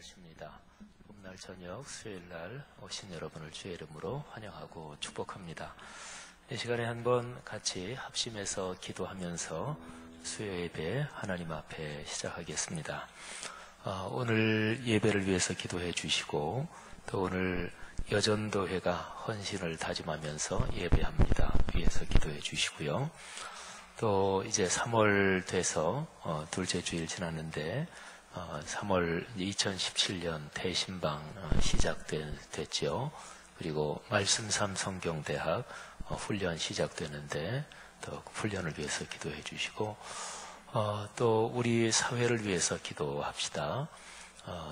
8시입니다. 봄날 저녁 수요일날 오신 여러분을 주의 이름으로 환영하고 축복합니다. 이 시간에 한번 같이 합심해서 기도하면서 수요 예배 하나님 앞에 시작하겠습니다. 오늘 예배를 위해서 기도해 주시고 또 오늘 여전도회가 헌신을 다짐하면서 예배합니다. 위해서 기도해 주시고요. 또 이제 3월 돼서 둘째 주일 지났는데 3월 2017년 대신방 시작됐죠. 그리고 말씀삼 성경대학 훈련 시작되는데 또 훈련을 위해서 기도해 주시고 또 우리 사회를 위해서 기도합시다.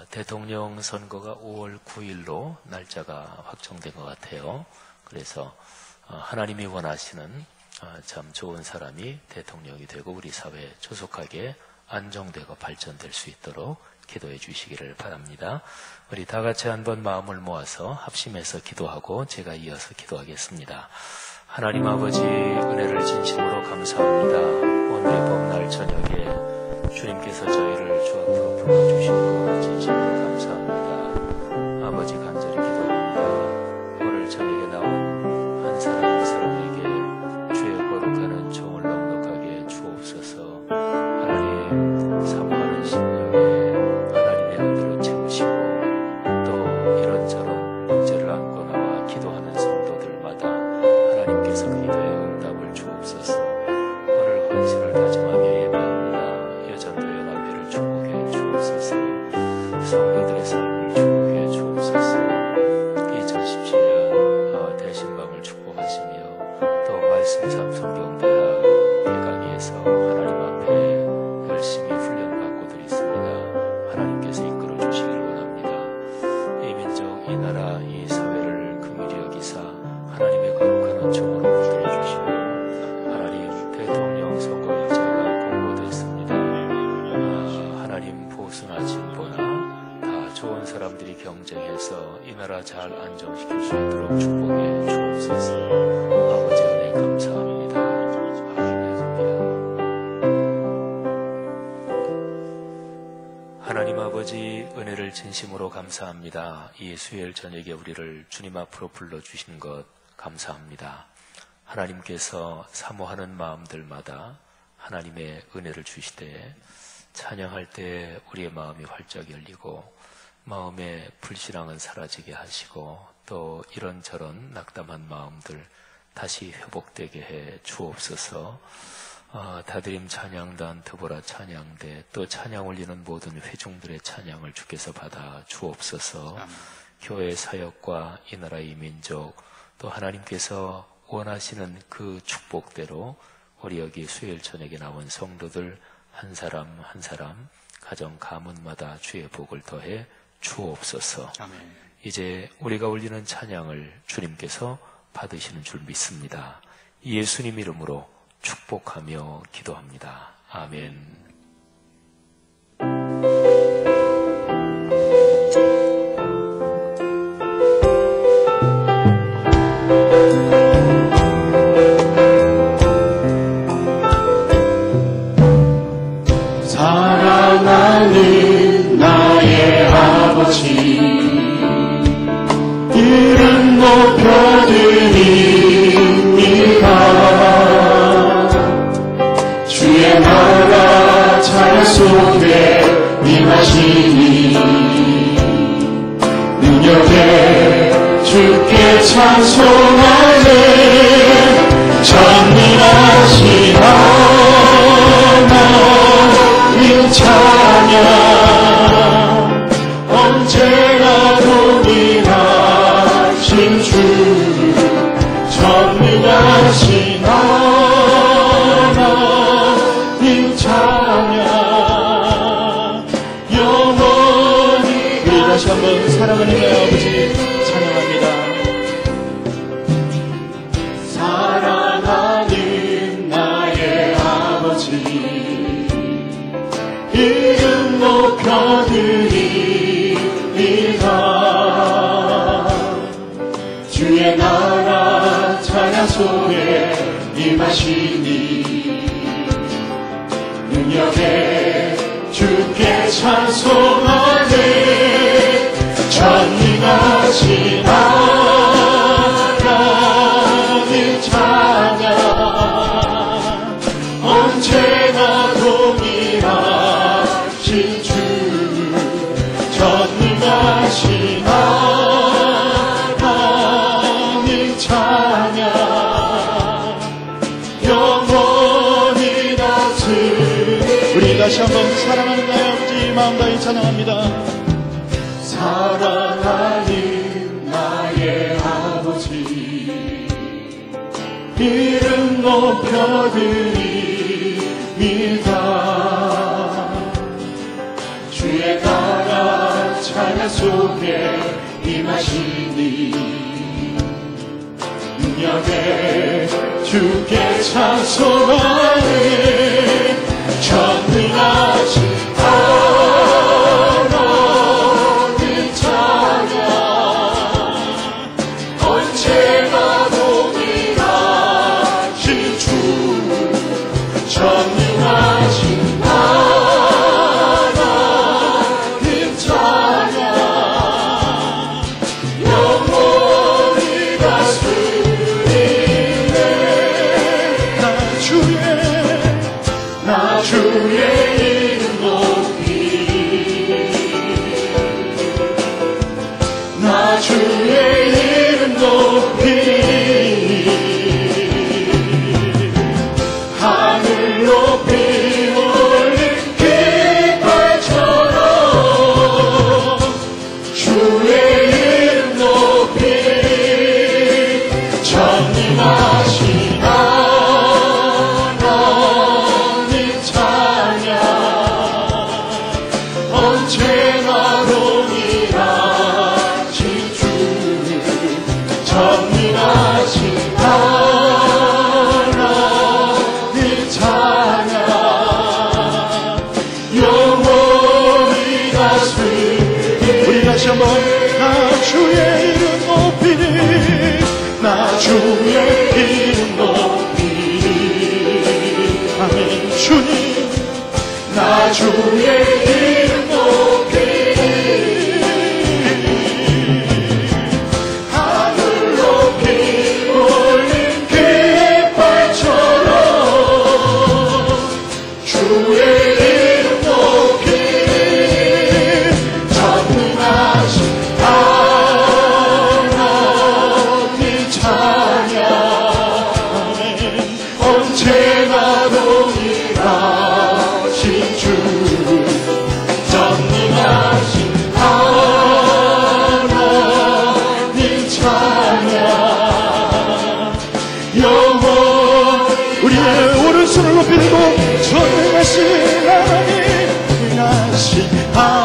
대통령 선거가 5월 9일로 날짜가 확정된 것 같아요. 그래서 하나님이 원하시는 참 좋은 사람이 대통령이 되고 우리 사회에 조속하게 안정되고 발전될 수 있도록 기도해 주시기를 바랍니다. 우리 다 같이 한번 마음을 모아서 합심해서 기도하고 제가 이어서 기도하겠습니다. 하나님 아버지 은혜를 진심으로 감사합니다. 오늘의 봄날 저녁에 주님께서 저희를 주 앞으로 불러주신 것 진심으로 감사합니다. 아버지 간절히 기도합니다. 오늘 저녁에 나온 한 사람 한 사람에게 주의 거룩하는 종을 넉넉하게 주옵소서. 하나님 사모하는 심령에 하나님의 은혜로 채우시고 또 이런저런 문제를 안고 나와 기도하는 성도들마다 하나님께서 그 기도의 응답을 주옵소서. 오늘 헌신을 다짐하며 예배합니다. 여전도의 나비를 축복해 주옵소서. 성도들의 삶을 축복해 주옵소서. 2017년 대신방을 축복하시며 또 말씀삼 성경대학 예강위에서 하나님 앞에 열심히 훈련받고들 있습니다. 하나님께서 이끌어 주시기를 원합니다. 이 민족, 이 나라, 이 사회를 긍휼히 여기사 하나님의 거룩한 종으로 붙들어 주시고 하나님 대통령 선거 일자가 공고됐습니다. 하나님 보수나 진보나 다 좋은 사람들이 경쟁해서 이 나라 잘 안정시킬 수 있도록 축복해 주옵소서. 아버지 은혜 감사합니다. 하나님 아버지 은혜를 진심으로 감사합니다. 이 수요일 저녁에 우리를 주님 앞으로 불러주신 것 감사합니다. 하나님께서 사모하는 마음들마다 하나님의 은혜를 주시되 찬양할 때 우리의 마음이 활짝 열리고 마음의 불신앙은 사라지게 하시고 또 이런저런 낙담한 마음들 다시 회복되게 해 주옵소서. 다드림 찬양단, 드보라 찬양대 또 찬양 올리는 모든 회중들의 찬양을 주께서 받아 주옵소서. 교회 사역과 이 나라의 민족 또 하나님께서 원하시는 그 축복대로 우리 여기 수요일 저녁에 나온 성도들 한 사람 한 사람 가정 가문마다 주의 복을 더해 주옵소서. 아멘. 이제 우리가 올리는 찬양을 주님께서 받으시는 줄 믿습니다. 예수님 이름으로 축복하며 기도합니다. 아멘. 사랑하는 나의 아버지 이름 높여드립니다. 주의 나라 찬양 속에 임하시니 능력에 주께 찬송하네. 전능하신 하나님 찬양 언제나 동일하신 주 전능하신 하나님 찬양 영원히 우리 다시 한번 사랑하는 내 아버지 찬양합니다. 사랑하는 나의 아버지 이름 높여드립니다. 주의 나라 찬양 속에 임하시니 능력에 주께 찬송하네. 전능하신 하나님 찬양 언제나 동일하신 주 전능하신 하나님 찬양 영원히 다스리 우리 다시 한번 사랑하는 나의 아버지 마음 다해 찬양합니다. 사랑하는 나의 아버지 이름 높여드립니다. 주의 나라 찬양 속에 임하시니 능력에 주께 찬송하네 전능하신 하나님 찬양 언제나 동일하신 주 전능하신 하나님 찬양 영원히 다스리네 나 주의 이름 높이 나 주의 이름 높이 하늘 높이 올린 깃발처럼 주의 이름 높이 전능하신 하나님 찬양 언제나 동일하신 주 전능하신 하나님 찬양 영원히 다스리 우리 다시 한번 나 주의 이름 높이니 나 주의 이름 높이니 아멘 주님 나 주의 이름 높이니 하늘 높이 올린 깃발처럼 주의 이름 높이니 전능하신 하나님 찬양 언제나 동일하신 주 전능하신 하나님 찬양 영원 우리의 오른손을 높이 들고 전능하신 하나님 전능하신 하나님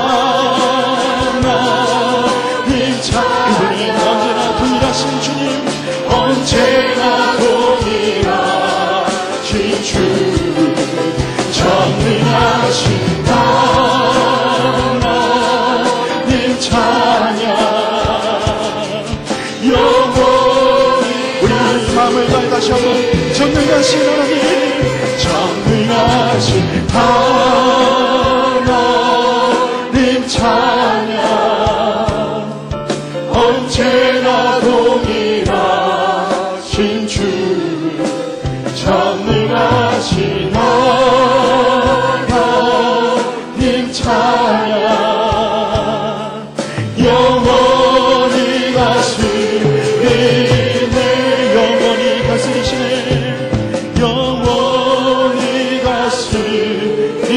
찬양 이분이 언제나 동일하신 주님 언제나 동일하신 주 전능하신 하나님 찬양 영원히 우리 마음을 다해 다시 한번 전능하신 하나님 전능하신 하나님 찬양 언제나 동일하신 주 전능하신 하나님 찬양 영원히 다스리네 영원히 다스리시네 영원히 다스리네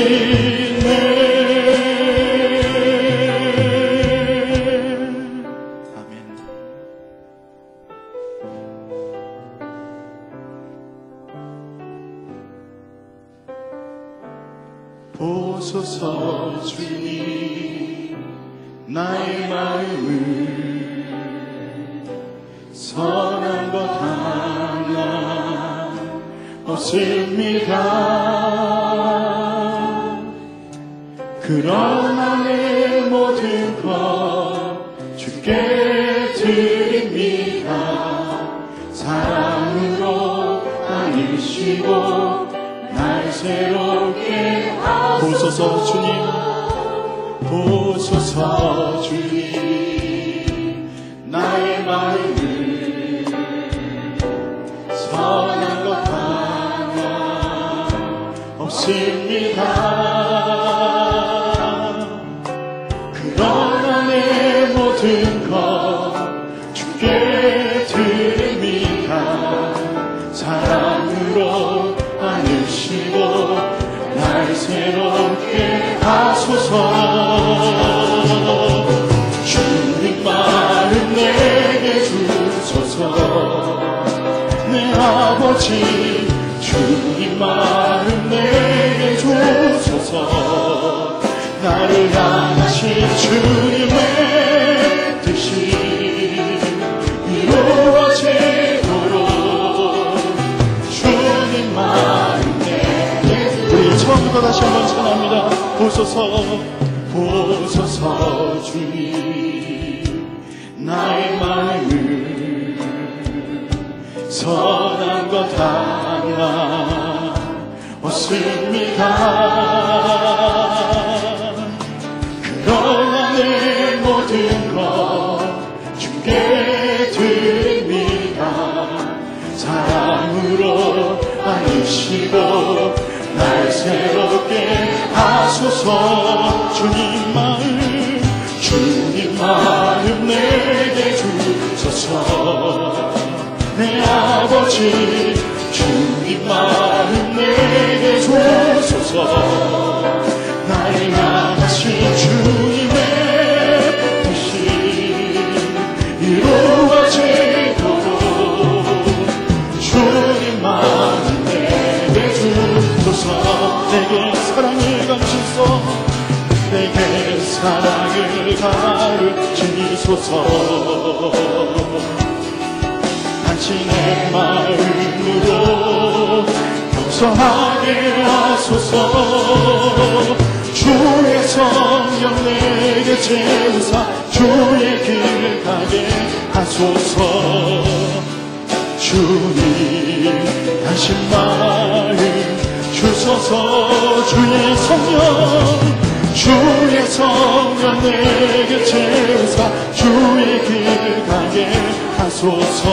아멘. 보소서 주님 나의 마음을 선한 것 하나 없습니다. 그러나 내 모든 것 주께 드립니다. 사랑으로 안으시고 날 새롭게 하소서. 보소서 주님 보소서 주님 그러나 내 모든 것 주께 드립니다. 사랑으로 안으시고 날 새롭게 하소서. 주님 마음 내게 주소서. 내 아버지 주님 마음 내게 주소서. 나를 향하신 주님의 뜻이 이루어지도록 주님 마음 내게. 우리 처음부터 다시 한번 찬합니다. 보소서 보소서 주님 나의 마음을 선한 것 하나 없습니다. 그러나 내 모든 것 주께 드립니다. 사랑으로 안으시고 날 새롭게 하소서. 주님 마음 내게 주소서. 내 아버지 주님 마음 내게 주소서. 나를 향하신 주님의 뜻이 이루어지도록 주님 마음 내게 주소서. 내게 사랑을 감추소. 내게 사랑을 가르치소서. 당신의 마음으로 용서하게 하소서. 주의 성령 내게 채우사 주의 길 가게 하소서. 주님 당신 마음 주소서. 주의 성령 내게 채우사 주의 길 가게 하소서.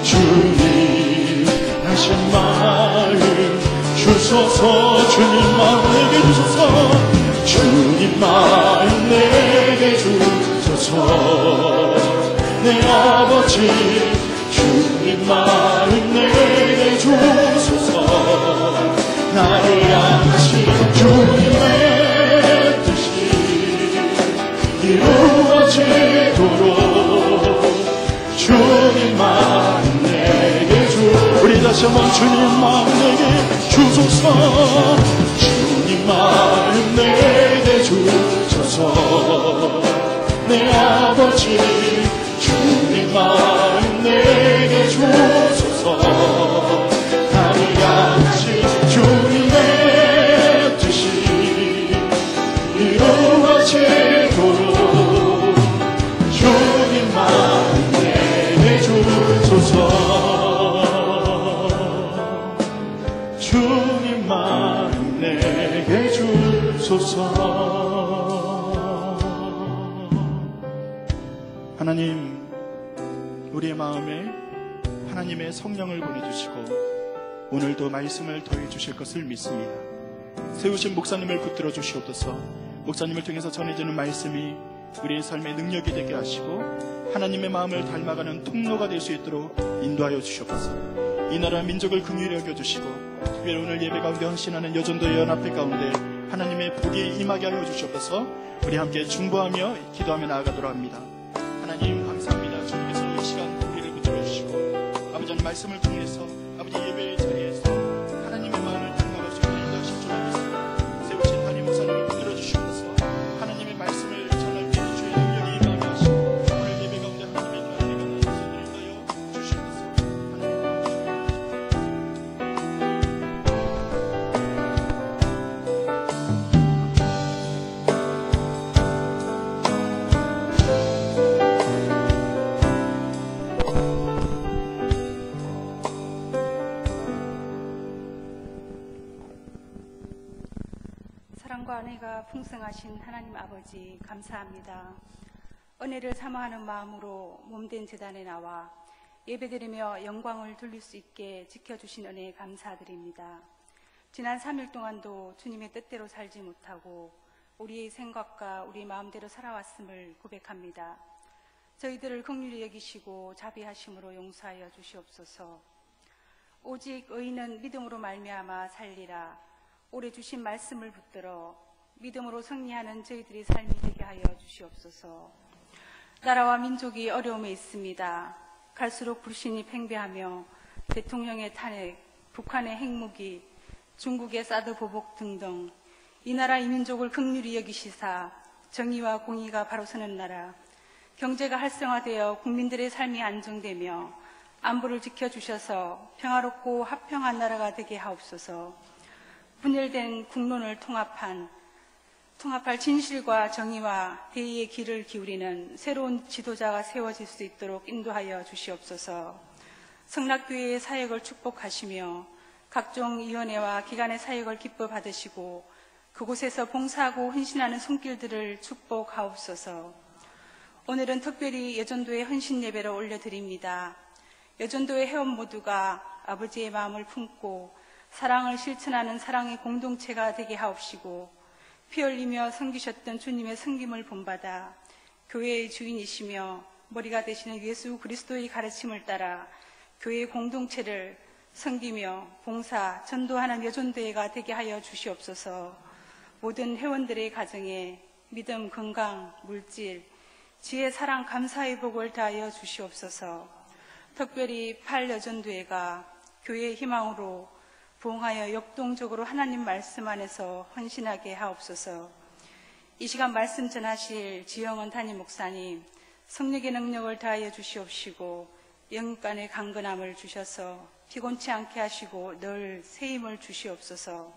주님 당신 마음 주소서. 주님 마음 내게 주소서. 주님 마음 내게 주소서. 내 아버지 주님 마음 내게 주소서. 나를 향하신 주님의 뜻이 이루어지도록 주님 마음 내게 우리 다시 한번 주님 마음 내게 주소서. 주님 마음 내게 주소서. 내 아버지 주님 마음 내게 주소서. 나를 향하신 주님의 뜻이 이루어지도록 주님 마음 내게 주소서. 주님 마음 내게 주소서. 하나님, 우리의 마음에 하나님의 성령을 보내주시고 오늘도 말씀을 더해 주실 것을 믿습니다. 세우신 목사님을 붙들어 주시옵소서. 목사님을 통해서 전해지는 말씀이 우리의 삶의 능력이 되게 하시고 하나님의 마음을 닮아가는 통로가 될 수 있도록 인도하여 주시옵소서. 이 나라 민족을 긍휼히 여겨주시고 특별히 오늘 예배 가운데 헌신하는 여전도의 연합회 가운데 하나님의 복이 임하게 하여 주시옵소서. 우리 함께 중보하며 기도하며 나아가도록 합니다. 하나님 감사합니다. 주님께서 이 시간 우리를 붙들어 주시고 아버지 말씀을 통해서 아버지 예배의 자리에서 하나님의 마음을 닮아갈 수 있는 인도하실 줄 믿습니다. 세우신 담임 목사님을 붙들어 주시옵소서. 하나님의 말씀을 전할 때 주의 능력이 임하게 하시고 오늘 예배 가운데 하나님의 교회가 나서도록 인도하여 주시옵소서. 사랑과 은혜가 풍성하신 하나님 아버지 감사합니다. 은혜를 사모하는 마음으로 몸된 제단에 나와 예배드리며 영광을 돌릴 수 있게 지켜주신 은혜에 감사드립니다. 지난 3일 동안도 주님의 뜻대로 살지 못하고 우리의 생각과 우리 마음대로 살아왔음을 고백합니다. 저희들을 긍휼히 여기시고 자비하심으로 용서하여 주시옵소서. 오직 의인은 믿음으로 말미암아 살리라. 오래 주신 말씀을 붙들어 믿음으로 승리하는 저희들의 삶이 되게 하여 주시옵소서. 나라와 민족이 어려움에 있습니다. 갈수록 불신이 팽배하며 대통령의 탄핵, 북한의 핵무기, 중국의 사드 보복 등등 이 나라 이 민족을 긍휼히 여기시사 정의와 공의가 바로 서는 나라, 경제가 활성화되어 국민들의 삶이 안정되며 안보를 지켜주셔서 평화롭고 화평한 나라가 되게 하옵소서. 분열된 국론을 통합할 진실과 정의와 대의의 길을 기울이는 새로운 지도자가 세워질 수 있도록 인도하여 주시옵소서. 성락교회의 사역을 축복하시며 각종 위원회와 기관의 사역을 기뻐 받으시고 그곳에서 봉사하고 헌신하는 손길들을 축복하옵소서. 오늘은 특별히 여전도의 헌신 예배를 올려드립니다. 여전도의 회원 모두가 아버지의 마음을 품고 사랑을 실천하는 사랑의 공동체가 되게 하옵시고 피 흘리며 섬기셨던 주님의 섬김을 본받아 교회의 주인이시며 머리가 되시는 예수 그리스도의 가르침을 따라 교회의 공동체를 섬기며 봉사, 전도하는 여전도회가 되게 하여 주시옵소서. 모든 회원들의 가정에 믿음, 건강, 물질, 지혜, 사랑, 감사의 복을 다하여 주시옵소서. 특별히 8여전도회가 교회의 희망으로 부흥하여 역동적으로 하나님 말씀 안에서 헌신하게 하옵소서. 이 시간 말씀 전하실 지영은 담임 목사님, 성령의 능력을 다하여 주시옵시고 영간의 강건함을 주셔서 피곤치 않게 하시고 늘 새 힘을 주시옵소서.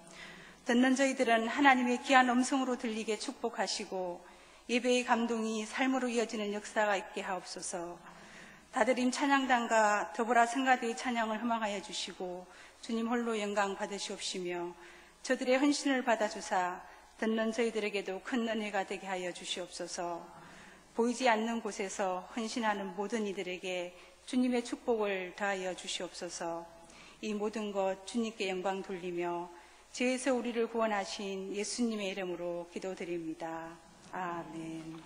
듣는 저희들은 하나님의 귀한 음성으로 들리게 축복하시고 예배의 감동이 삶으로 이어지는 역사가 있게 하옵소서. 다드림 찬양단과 더불어 성가대의 찬양을 허망하여 주시고 주님 홀로 영광 받으시옵시며 저들의 헌신을 받아주사 듣는 저희들에게도 큰 은혜가 되게 하여 주시옵소서. 보이지 않는 곳에서 헌신하는 모든 이들에게 주님의 축복을 다하여 주시옵소서. 이 모든 것 주님께 영광 돌리며 죄에서 우리를 구원하신 예수님의 이름으로 기도드립니다. 아멘.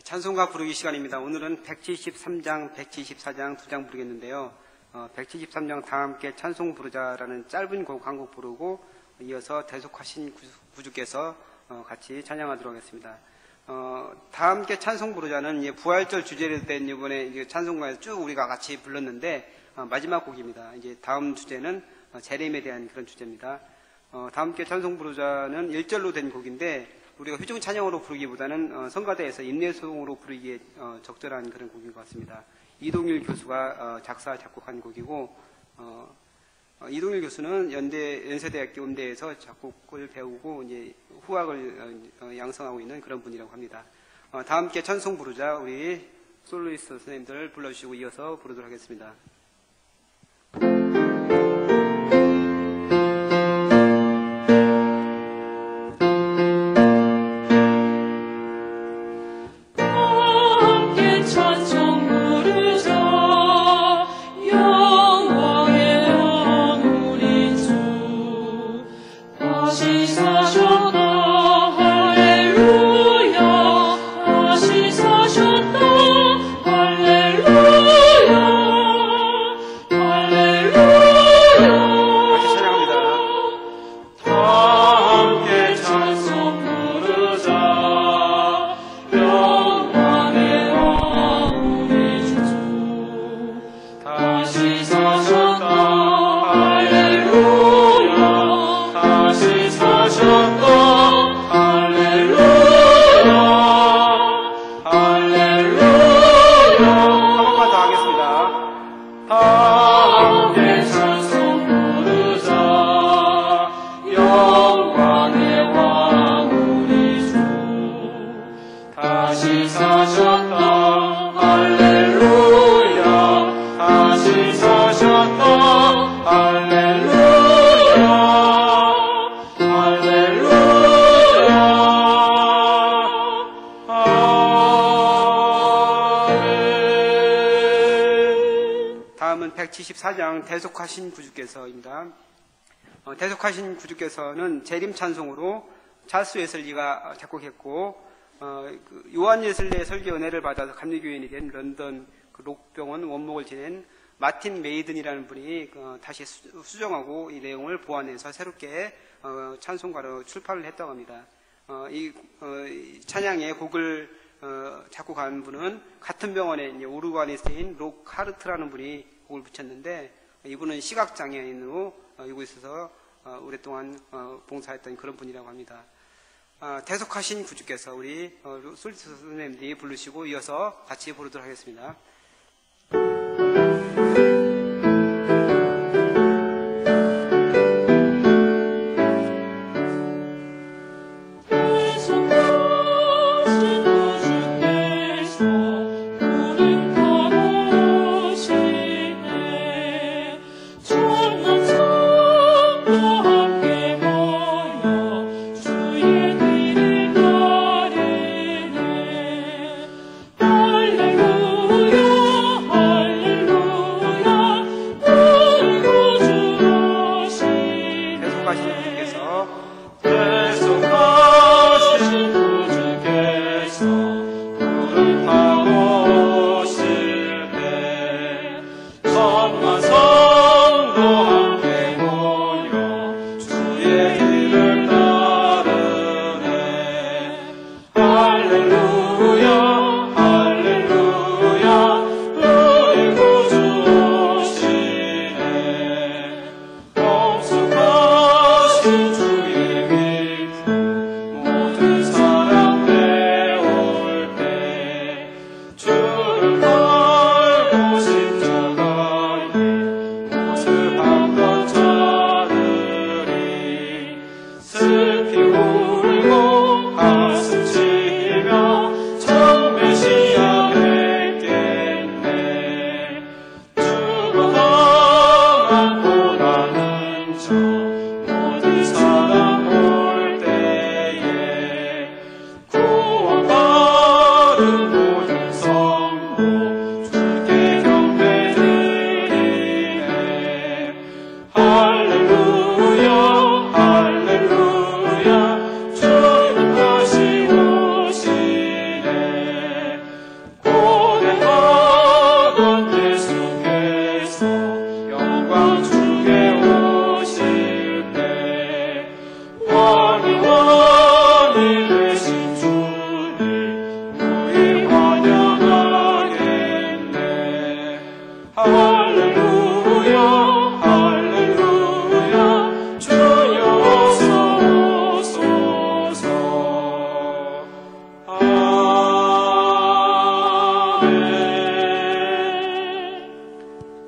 찬송가 부르기 시간입니다. 오늘은 173장, 174장 두 장 부르겠는데요. 173장 다 함께 찬송 부르자라는 짧은 곡 한 곡 부르고 이어서 대속하신 구주께서 같이 찬양하도록 하겠습니다. 다 함께 찬송 부르자는 부활절 주제를 된 이번에 찬송가에서 쭉 우리가 같이 불렀는데 마지막 곡입니다. 이제 다음 주제는 재림에 대한 그런 주제입니다. 다 함께 찬송 부르자는 1절로 된 곡인데 우리가 회중 찬양으로 부르기보다는 성가대에서 인내송으로 부르기에 적절한 그런 곡인 것 같습니다. 이동일 교수가 작사 작곡한 곡이고 이동일 교수는 연세대학교 음대에서 작곡을 배우고 이제 후학을 양성하고 있는 그런 분이라고 합니다. 다 함께 찬송 부르자 우리 솔로리스트 선생님들 불러주시고 이어서 부르도록 하겠습니다. 하시사셨다 할렐루야 다음은 174장 대속하신 구주께서입니다. 대속하신 구주께서는 재림 찬송으로 찰스 웨슬리가 작곡했고 요한 웨슬리의 설교 은혜를 받아서 감리교인이 된 런던 록병원 원목을 지낸 마틴 메이든이라는 분이 다시 수정하고 이 내용을 보완해서 새롭게 찬송가로 출판을 했다고 합니다. 이 찬양의 곡을 작곡한 분은 같은 병원에 이제 오르가니스트인 록 하르트라는 분이 곡을 붙였는데, 이분은 시각장애인으로 이곳에서 오랫동안 봉사했던 그런 분이라고 합니다. 대속하신 구주께서 우리 솔리스 선생님들이 부르시고 이어서 같이 부르도록 하겠습니다.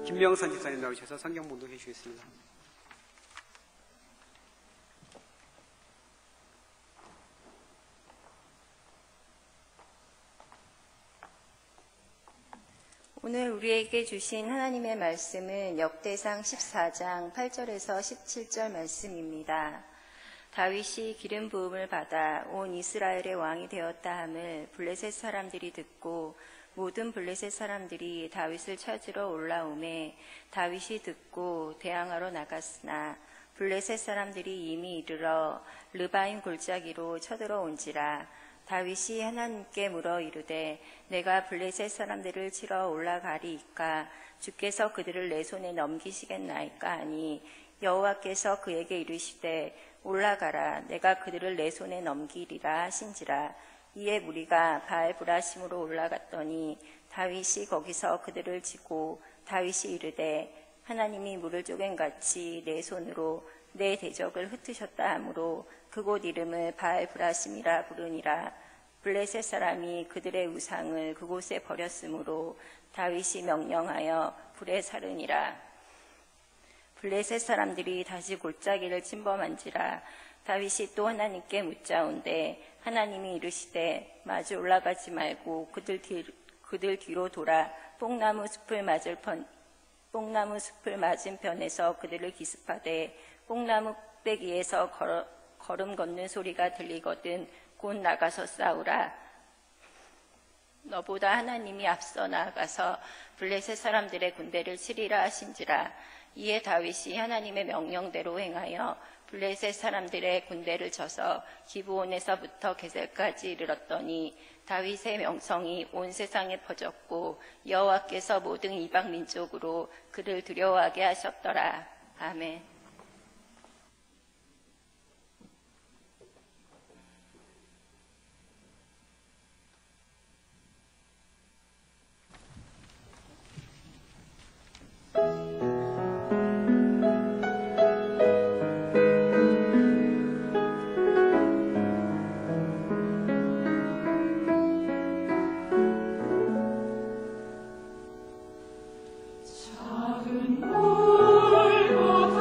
김명선 집사님 나오셔서 성경 봉독해 주시겠습니다. 오늘 우리에게 주신 하나님의 말씀은 역대상 14장 8절에서 17절 말씀입니다. 다윗이 기름 부음을 받아 온 이스라엘의 왕이 되었다 함을 블레셋 사람들이 듣고 모든 블레셋 사람들이 다윗을 찾으러 올라오매 다윗이 듣고 대항하러 나갔으나 블레셋 사람들이 이미 이르러 르바임 골짜기로 쳐들어온지라. 다윗이 하나님께 물어 이르되 내가 블레셋 사람들을 치러 올라가리이까 주께서 그들을 내 손에 넘기시겠나이까 하니 여호와께서 그에게 이르시되 올라가라 내가 그들을 내 손에 넘기리라 하신지라. 이에 무리가 바알브라심으로 올라갔더니 다윗이 거기서 그들을 치고 다윗이 이르되 하나님이 물을 쪼갠같이 내 손으로 내 대적을 흩으셨다 하므로 그곳 이름을 바알브라심이라 부르니라. 블레셋 사람이 그들의 우상을 그곳에 버렸으므로 다윗이 명령하여 불에 사르니라. 블레셋 사람들이 다시 골짜기를 침범한지라. 다윗이 또 하나님께 묻자온데 하나님이 이르시되 마주 올라가지 말고 그들 뒤로 돌아 뽕나무 숲을 맞은 편에서 그들을 기습하되 뽕나무 꼭대기에서 걸음 걷는 소리가 들리거든 곧 나가서 싸우라. 너보다 하나님이 앞서 나아가서 블레셋 사람들의 군대를 치리라 하신지라. 이에 다윗이 하나님의 명령대로 행하여 블레셋 사람들의 군대를 쳐서 기브온에서부터 게셀까지 이르렀더니 다윗의 명성이 온 세상에 퍼졌고 여호와께서 모든 이방 민족으로 그를 두려워하게 하셨더라. 아멘. 작은 물보다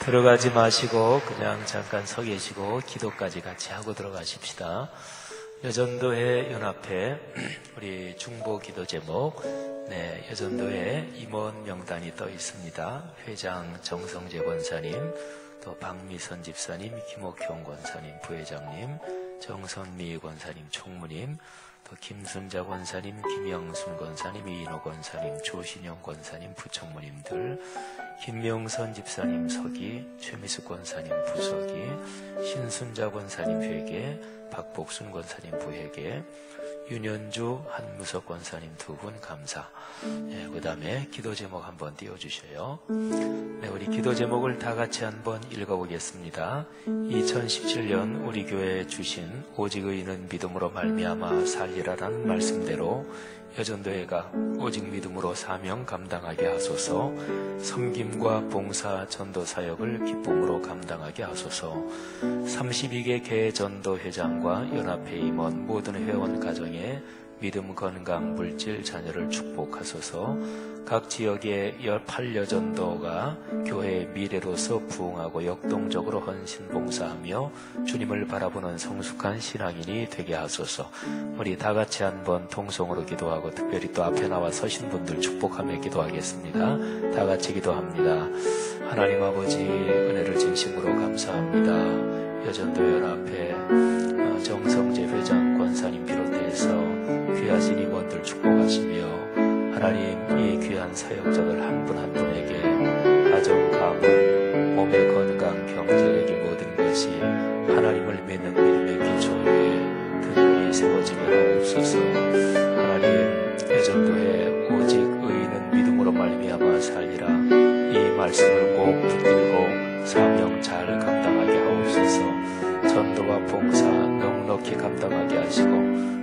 들어가지 마시고 그냥 잠깐 서 계시고 기도까지 같이 하고 들어가십시다. 여전도회 연합회 우리 중보 기도 제목, 여전도회 임원 명단이 떠 있습니다. 회장 정성재 권사님, 또 박미선 집사님, 김옥형 권사님, 부회장님, 정선미 권사님, 총무님, 또 김순자 권사님, 김영순 권사님, 이인호 권사님, 조신영 권사님, 부총무님들, 김명선 집사님 서기, 최미숙 권사님 부서기, 신순자 권사님 회계, 박복순 권사님 부회계, 윤현주, 한무석 권사님 두 분 감사. 그 다음에 기도 제목 한번 띄워주셔요. 우리 기도 제목을 다 같이 한번 읽어보겠습니다. 2017년 우리 교회에 주신 오직 의인은 믿음으로 말미암아 살리라라는 말씀대로 여전도회가 오직 믿음으로 사명 감당하게 하소서. 섬김과 봉사 전도 사역을 기쁨으로 감당하게 하소서. 32개 개 전도 회장과 연합회 임원 모든 회원 가정에 믿음, 건강, 물질, 자녀를 축복하소서. 각 지역의 18여전도가 교회의 미래로서 부흥하고 역동적으로 헌신봉사하며 주님을 바라보는 성숙한 신앙인이 되게 하소서. 우리 다 같이 한번 통성으로 기도하고 특별히 또 앞에 나와 서신 분들 축복하며 기도하겠습니다. 다 같이 기도합니다. 하나님 아버지, 은혜를 진심으로 감사합니다. 여전도 연합회 정성재 회장 권사님 비롯해서 귀하신 임원들 축복하시며 하나님, 이 귀한 사역자들 한 분 한 분에게 가정, 가문, 몸의 건강, 경제력이 모든 것이 하나님을 믿는 믿음의 기초 위에 든든히 세워지게 하옵소서. 하나님, 여전도에 오직 의인은 믿음으로 말미암아 살리라, 이 말씀을 꼭 붙들고 사명 잘 감당하게 하옵소서. 전도와 봉사 넉넉히 감당하게 하시고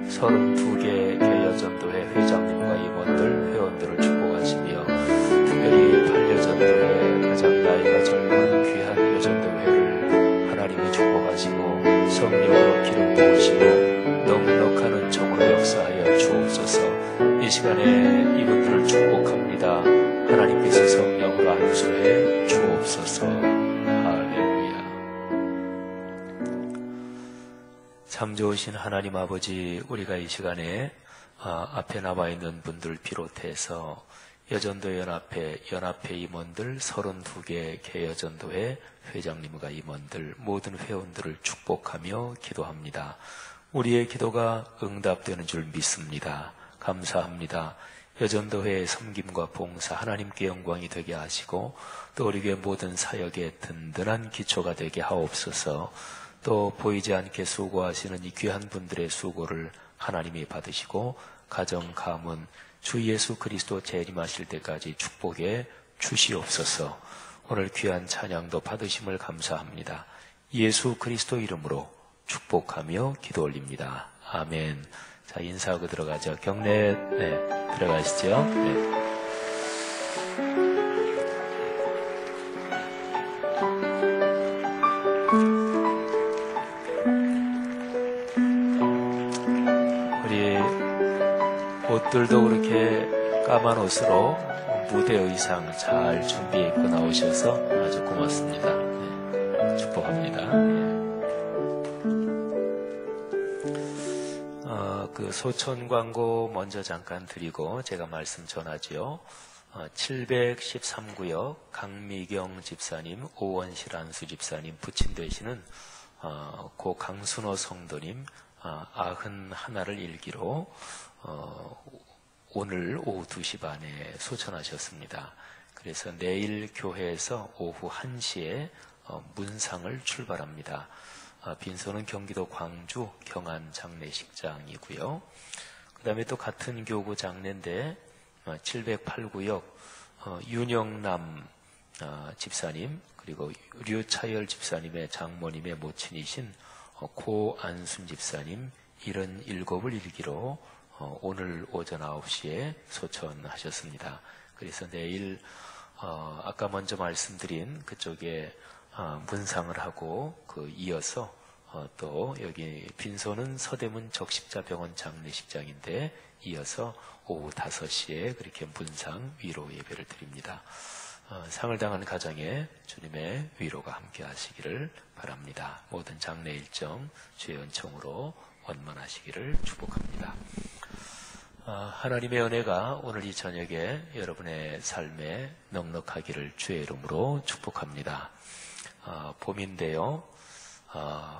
32개 개여전도회 회장님과 임원들, 회원들을 축복하시며 특별히 8여전도회 가장 나이가 젊은 귀한 여전도회를 하나님이 축복하시고 성령으로 기름 부으시고 넉넉한 은총으로 역사하여 주옵소서. 이 시간에 이분들을 축복합니다. 하나님께서 성령으로 안수해 주옵소서. 할렐루야. 참 좋으신 하나님 아버지, 우리가 이 시간에 앞에 나와 있는 분들 비롯해서 여전도 연합회 임원들 32개 개여전도회 회장님과 임원들 모든 회원들을 축복하며 기도합니다. 우리의 기도가 응답되는 줄 믿습니다. 감사합니다. 여전도회의 섬김과 봉사 하나님께 영광이 되게 하시고 또 우리 교회 모든 사역의 든든한 기초가 되게 하옵소서. 또 보이지 않게 수고하시는 이 귀한 분들의 수고를 하나님이 받으시고 가정, 가문, 주 예수 그리스도 재림하실 때까지 축복해 주시옵소서. 오늘 귀한 찬양도 받으심을 감사합니다. 예수 그리스도 이름으로 축복하며 기도 올립니다. 아멘. 자, 인사하고 들어가죠. 경례 들어가시죠. 옷들도 그렇게 까만 옷으로 무대 의상 잘 준비해 입고 나오셔서 아주 고맙습니다. 축복합니다. 그 소천 광고 먼저 잠깐 드리고 제가 말씀 전하지요. 713구역 강미경 집사님, 오원실 안수 집사님 부친 되시는 고 강순호 성도님 91을 일기로 오늘 오후 2시 반에 소천하셨습니다. 그래서 내일 교회에서 오후 1시에 문상을 출발합니다. 빈소는 경기도 광주 경안 장례식장이고요. 그 다음에 또 같은 교구 장례인데 708구역 윤영남 집사님 그리고 류차열 집사님의 장모님의 모친이신 고안순 집사님 77을 일기로 오늘 오전 9시에 소천하셨습니다. 그래서 내일 아까 먼저 말씀드린 그쪽에 문상을 하고 이어서 또 여기 빈소는 서대문 적십자병원 장례식장인데 이어서 오후 5시에 그렇게 문상 위로 예배를 드립니다. 상을 당한 가정에 주님의 위로가 함께 하시기를 바랍니다. 모든 장례 일정 주의 은총으로 원만하시기를 축복합니다. 하나님의 은혜가 오늘 이 저녁에 여러분의 삶에 넉넉하기를 주의 이름으로 축복합니다. 봄인데요.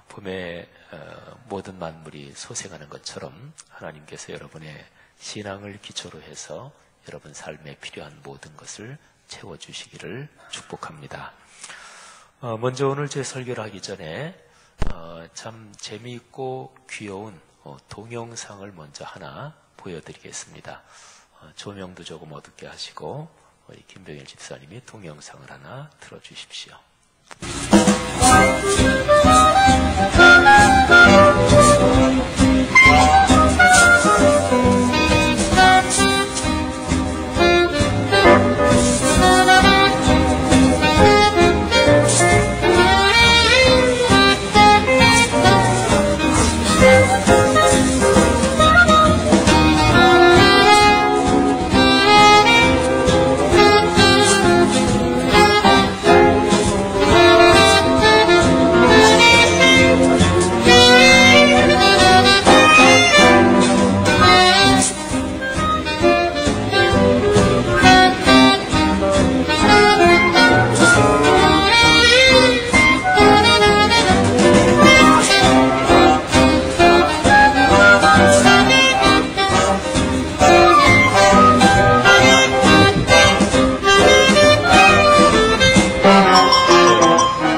봄에 모든 만물이 소생하는 것처럼 하나님께서 여러분의 신앙을 기초로 해서 여러분 삶에 필요한 모든 것을 채워주시기를 축복합니다. 먼저 오늘 제 설교를 하기 전에 참 재미있고 귀여운 동영상을 먼저 하나 보여드리겠습니다. 조명도 조금 어둡게 하시고 우리 김병일 집사님이 동영상을 하나 틀어주십시오.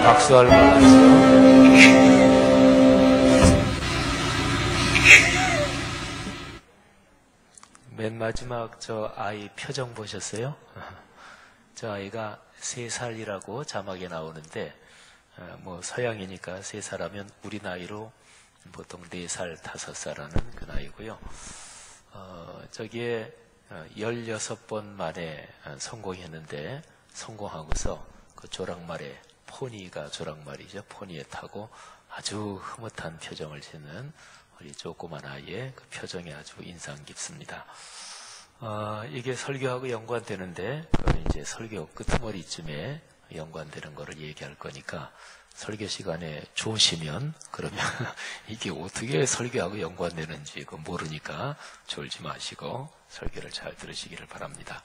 박수할 만하죠. 맨 마지막 저 아이 표정 보셨어요? 저 아이가 3살이라고 자막에 나오는데 뭐 서양이니까 3살하면 우리 나이로 보통 4살, 5살 하는 그 나이고요. 저기에 16번 만에 성공했는데 성공하고서 그 조랑말에 포니가 조랑말이죠. 포니에 타고 아주 흐뭇한 표정을 짓는 우리 조그만 아이의 그 표정이 아주 인상 깊습니다. 이게 설교하고 연관되는데 그건 이제 설교 끄트머리쯤에 연관되는 거를 얘기할 거니까 설교 시간에 좋으시면 그러면 이게 어떻게 설교하고 연관되는지 그거 모르니까 졸지 마시고 설교를 잘 들으시기를 바랍니다.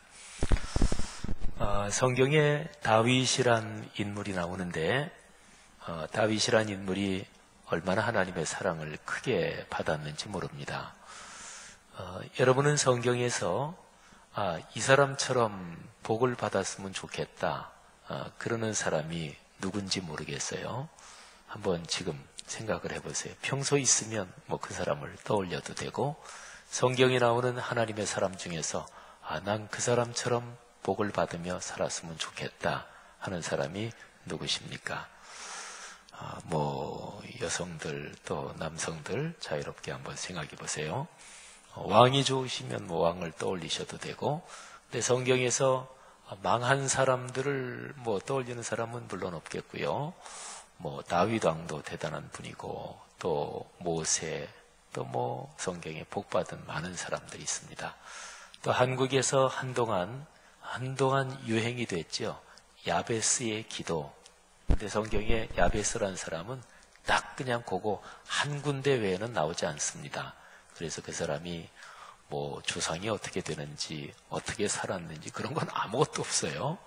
성경에 다윗이란 인물이 나오는데 다윗이란 인물이 얼마나 하나님의 사랑을 크게 받았는지 모릅니다. 여러분은 성경에서 이 사람처럼 복을 받았으면 좋겠다 그러는 사람이 누군지 모르겠어요. 한번 지금 생각을 해보세요. 평소 있으면 뭐 그 사람을 떠올려도 되고 성경에 나오는 하나님의 사람 중에서 난 그 사람처럼 복을 받으며 살았으면 좋겠다 하는 사람이 누구십니까? 뭐 여성들 또 남성들 자유롭게 한번 생각해 보세요. 왕이 좋으시면 뭐 왕을 떠올리셔도 되고, 근데 성경에서 망한 사람들을 뭐 떠올리는 사람은 물론 없겠고요. 뭐 다윗 왕도 대단한 분이고 또 모세 또 뭐 성경에 복받은 많은 사람들이 있습니다. 또 한국에서 한동안 유행이 됐죠. 야베스의 기도. 근데 성경에 야베스라는 사람은 딱 그냥 그거 한 군데 외에는 나오지 않습니다. 그래서 그 사람이 뭐 조상이 어떻게 되는지 어떻게 살았는지 그런 건 아무것도 없어요.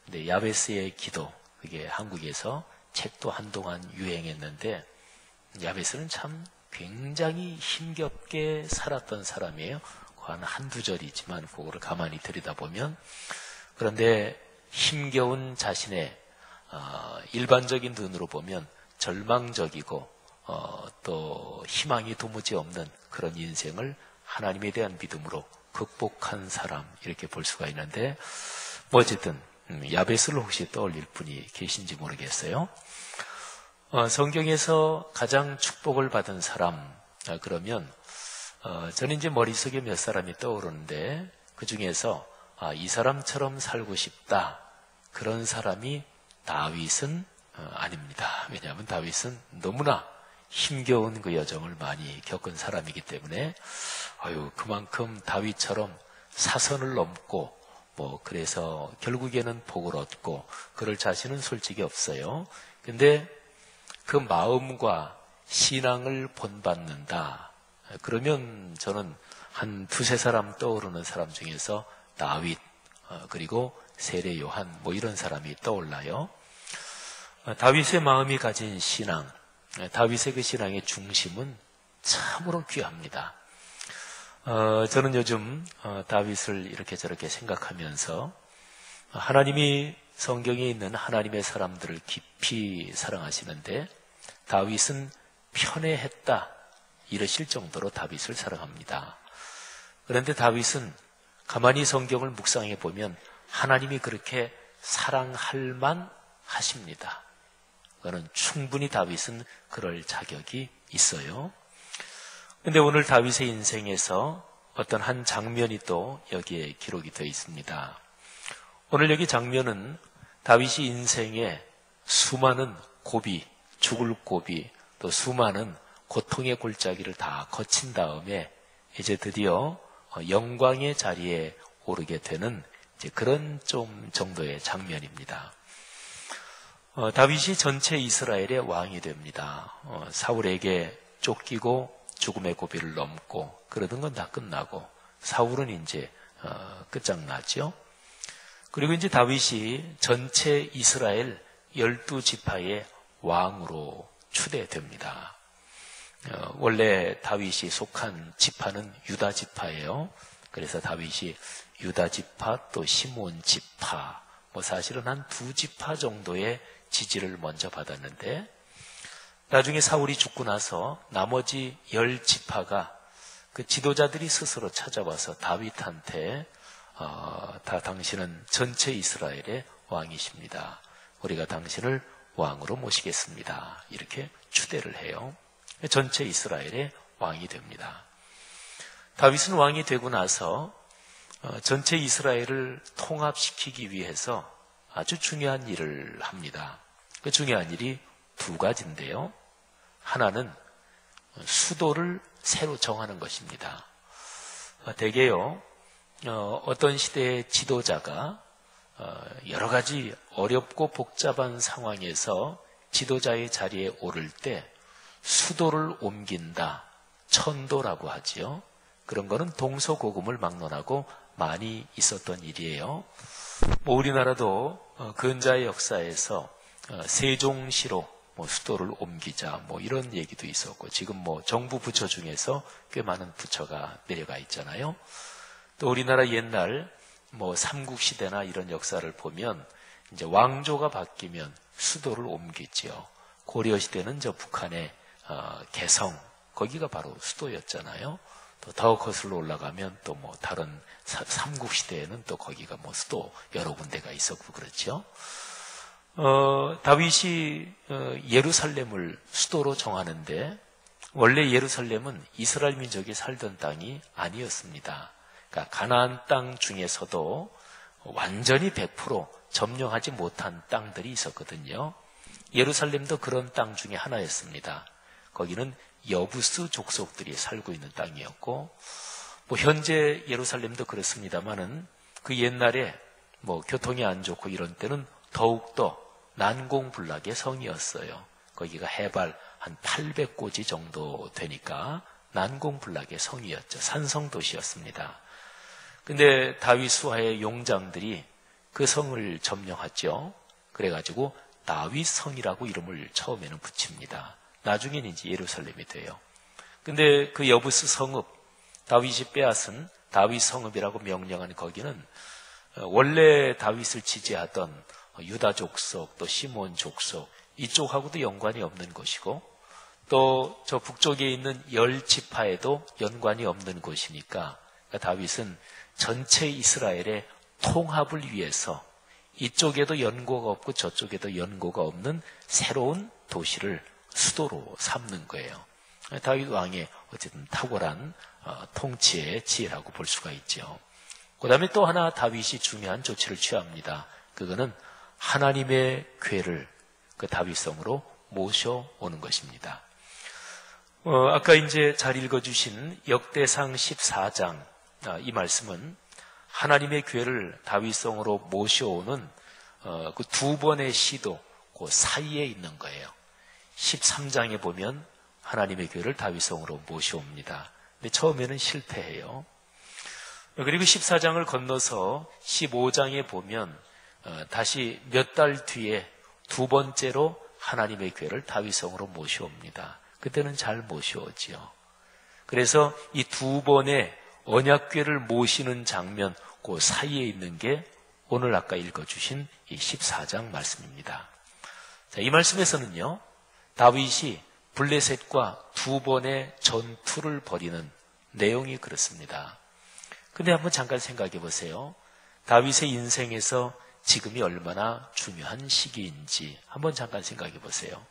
근데 야베스의 기도, 그게 한국에서 책도 한동안 유행했는데 야베스는 참 굉장히 힘겹게 살았던 사람이에요. 한 한두 절이지만 그거를 가만히 들여다보면, 그런데 힘겨운 자신의 일반적인 눈으로 보면 절망적이고 또 희망이 도무지 없는 그런 인생을 하나님에 대한 믿음으로 극복한 사람, 이렇게 볼 수가 있는데, 뭐 어쨌든 야베스를 혹시 떠올릴 분이 계신지 모르겠어요. 성경에서 가장 축복을 받은 사람 그러면 저는 이제 머릿속에 몇 사람이 떠오르는데, 그 중에서 이 사람처럼 살고 싶다 그런 사람이 다윗은 아닙니다. 왜냐하면 다윗은 너무나 힘겨운 그 여정을 많이 겪은 사람이기 때문에 그만큼 다윗처럼 사선을 넘고 그래서 결국에는 복을 얻고 그럴 자신은 솔직히 없어요. 근데 그 마음과 신앙을 본받는다. 그러면 저는 한 두세 사람 떠오르는 사람 중에서 다윗, 그리고 세례 요한, 이런 사람이 떠올라요. 다윗의 마음이 가진 신앙, 다윗의 그 신앙의 중심은 참으로 귀합니다. 저는 요즘 다윗을 이렇게 저렇게 생각하면서 하나님이 성경에 있는 하나님의 사람들을 깊이 사랑하시는데 다윗은 편애했다 이러실 정도로 다윗을 사랑합니다. 그런데 다윗은 가만히 성경을 묵상해 보면 하나님이 그렇게 사랑할 만 하십니다. 그거는 충분히 다윗은 그럴 자격이 있어요. 그런데 오늘 다윗의 인생에서 어떤 한 장면이 또 여기에 기록이 되어 있습니다. 오늘 여기 장면은 다윗이 인생에 수많은 고비, 죽을 고비, 또 수많은 고통의 골짜기를 다 거친 다음에 이제 드디어 영광의 자리에 오르게 되는 이제 그런 좀 정도의 장면입니다. 다윗이 전체 이스라엘의 왕이 됩니다. 사울에게 쫓기고 죽음의 고비를 넘고 그러던 건 다 끝나고 사울은 이제 끝장나죠. 그리고 이제 다윗이 전체 이스라엘 12지파의 왕으로 추대됩니다. 원래 다윗이 속한 지파는 유다 지파예요. 그래서 다윗이 유다 지파 또 시몬 지파 사실은 한 2지파 정도의 지지를 먼저 받았는데 나중에 사울이 죽고 나서 나머지 10지파가 그 지도자들이 스스로 찾아와서 다윗한테 당신은 전체 이스라엘의 왕이십니다. 우리가 당신을 왕으로 모시겠습니다. 이렇게 추대를 해요. 전체 이스라엘의 왕이 됩니다. 다윗은 왕이 되고 나서 전체 이스라엘을 통합시키기 위해서 아주 중요한 일을 합니다. 그 중요한 일이 2가지인데요. 하나는 수도를 새로 정하는 것입니다. 대개요, 어떤 시대의 지도자가 여러 가지 어렵고 복잡한 상황에서 지도자의 자리에 오를 때 수도를 옮긴다, 천도라고 하지요. 그런 거는 동서고금을 막론하고 많이 있었던 일이에요. 우리나라도 근자의 역사에서 세종시로 수도를 옮기자 이런 얘기도 있었고 지금 정부 부처 중에서 꽤 많은 부처가 내려가 있잖아요. 또 우리나라 옛날 삼국시대나 이런 역사를 보면 이제 왕조가 바뀌면 수도를 옮기지요. 고려시대는 북한의 개성 거기가 바로 수도였잖아요. 또 더 거슬러 올라가면 또 다른 삼국시대에는 또 거기가 수도 여러 군데가 있었고 그렇죠. 다윗이 예루살렘을 수도로 정하는데 원래 예루살렘은 이스라엘 민족이 살던 땅이 아니었습니다. 그러니까 가나안 땅 중에서도 완전히 100% 점령하지 못한 땅들이 있었거든요. 예루살렘도 그런 땅 중에 하나였습니다. 거기는 여부스 족속들이 살고 있는 땅이었고 현재 예루살렘도 그렇습니다만은 그 옛날에 교통이 안 좋고 이런 때는 더욱더 난공불락의 성이었어요. 거기가 해발 한 800고지 정도 되니까 난공불락의 성이었죠. 산성도시였습니다. 근데 다윗 수하의 용장들이 그 성을 점령했죠. 그래가지고 다윗성이라고 이름을 처음에는 붙입니다. 나중에는 이제 예루살렘이 돼요. 근데 그 여부스 성읍, 다윗이 빼앗은 다윗 성읍이라고 명령한 거기는 원래 다윗을 지지하던 유다 족속 또 시몬 족속 이쪽하고도 연관이 없는 것이고 또 저 북쪽에 있는 10지파에도 연관이 없는 곳이니까 다윗은 전체 이스라엘의 통합을 위해서 이쪽에도 연고가 없고 저쪽에도 연고가 없는 새로운 도시를 수도로 삼는 거예요. 다윗 왕의 어쨌든 탁월한 통치의 지혜라고 볼 수가 있죠. 그 다음에 또 하나 다윗이 중요한 조치를 취합니다. 그거는 하나님의 궤를 그 다윗성으로 모셔오는 것입니다. 아까 이제 잘 읽어주신 역대상 14장 이 말씀은 하나님의 교회를 다윗성으로 모셔오는 그 두 번의 시도 그 사이에 있는 거예요. 13장에 보면 하나님의 교회를 다윗성으로 모셔옵니다. 근데 처음에는 실패해요. 그리고 14장을 건너서 15장에 보면 다시 몇 달 뒤에 두 번째로 하나님의 교회를 다윗성으로 모셔옵니다. 그때는 잘 모셔오지요. 그래서 이 두 번의 언약궤를 모시는 장면, 그 사이에 있는 게 오늘 아까 읽어주신 이 14장 말씀입니다. 자, 이 말씀에서는요, 다윗이 블레셋과 두 번의 전투를 벌이는 내용이 그렇습니다. 근데 한번 잠깐 생각해 보세요. 다윗의 인생에서 지금이 얼마나 중요한 시기인지 한번 잠깐 생각해 보세요.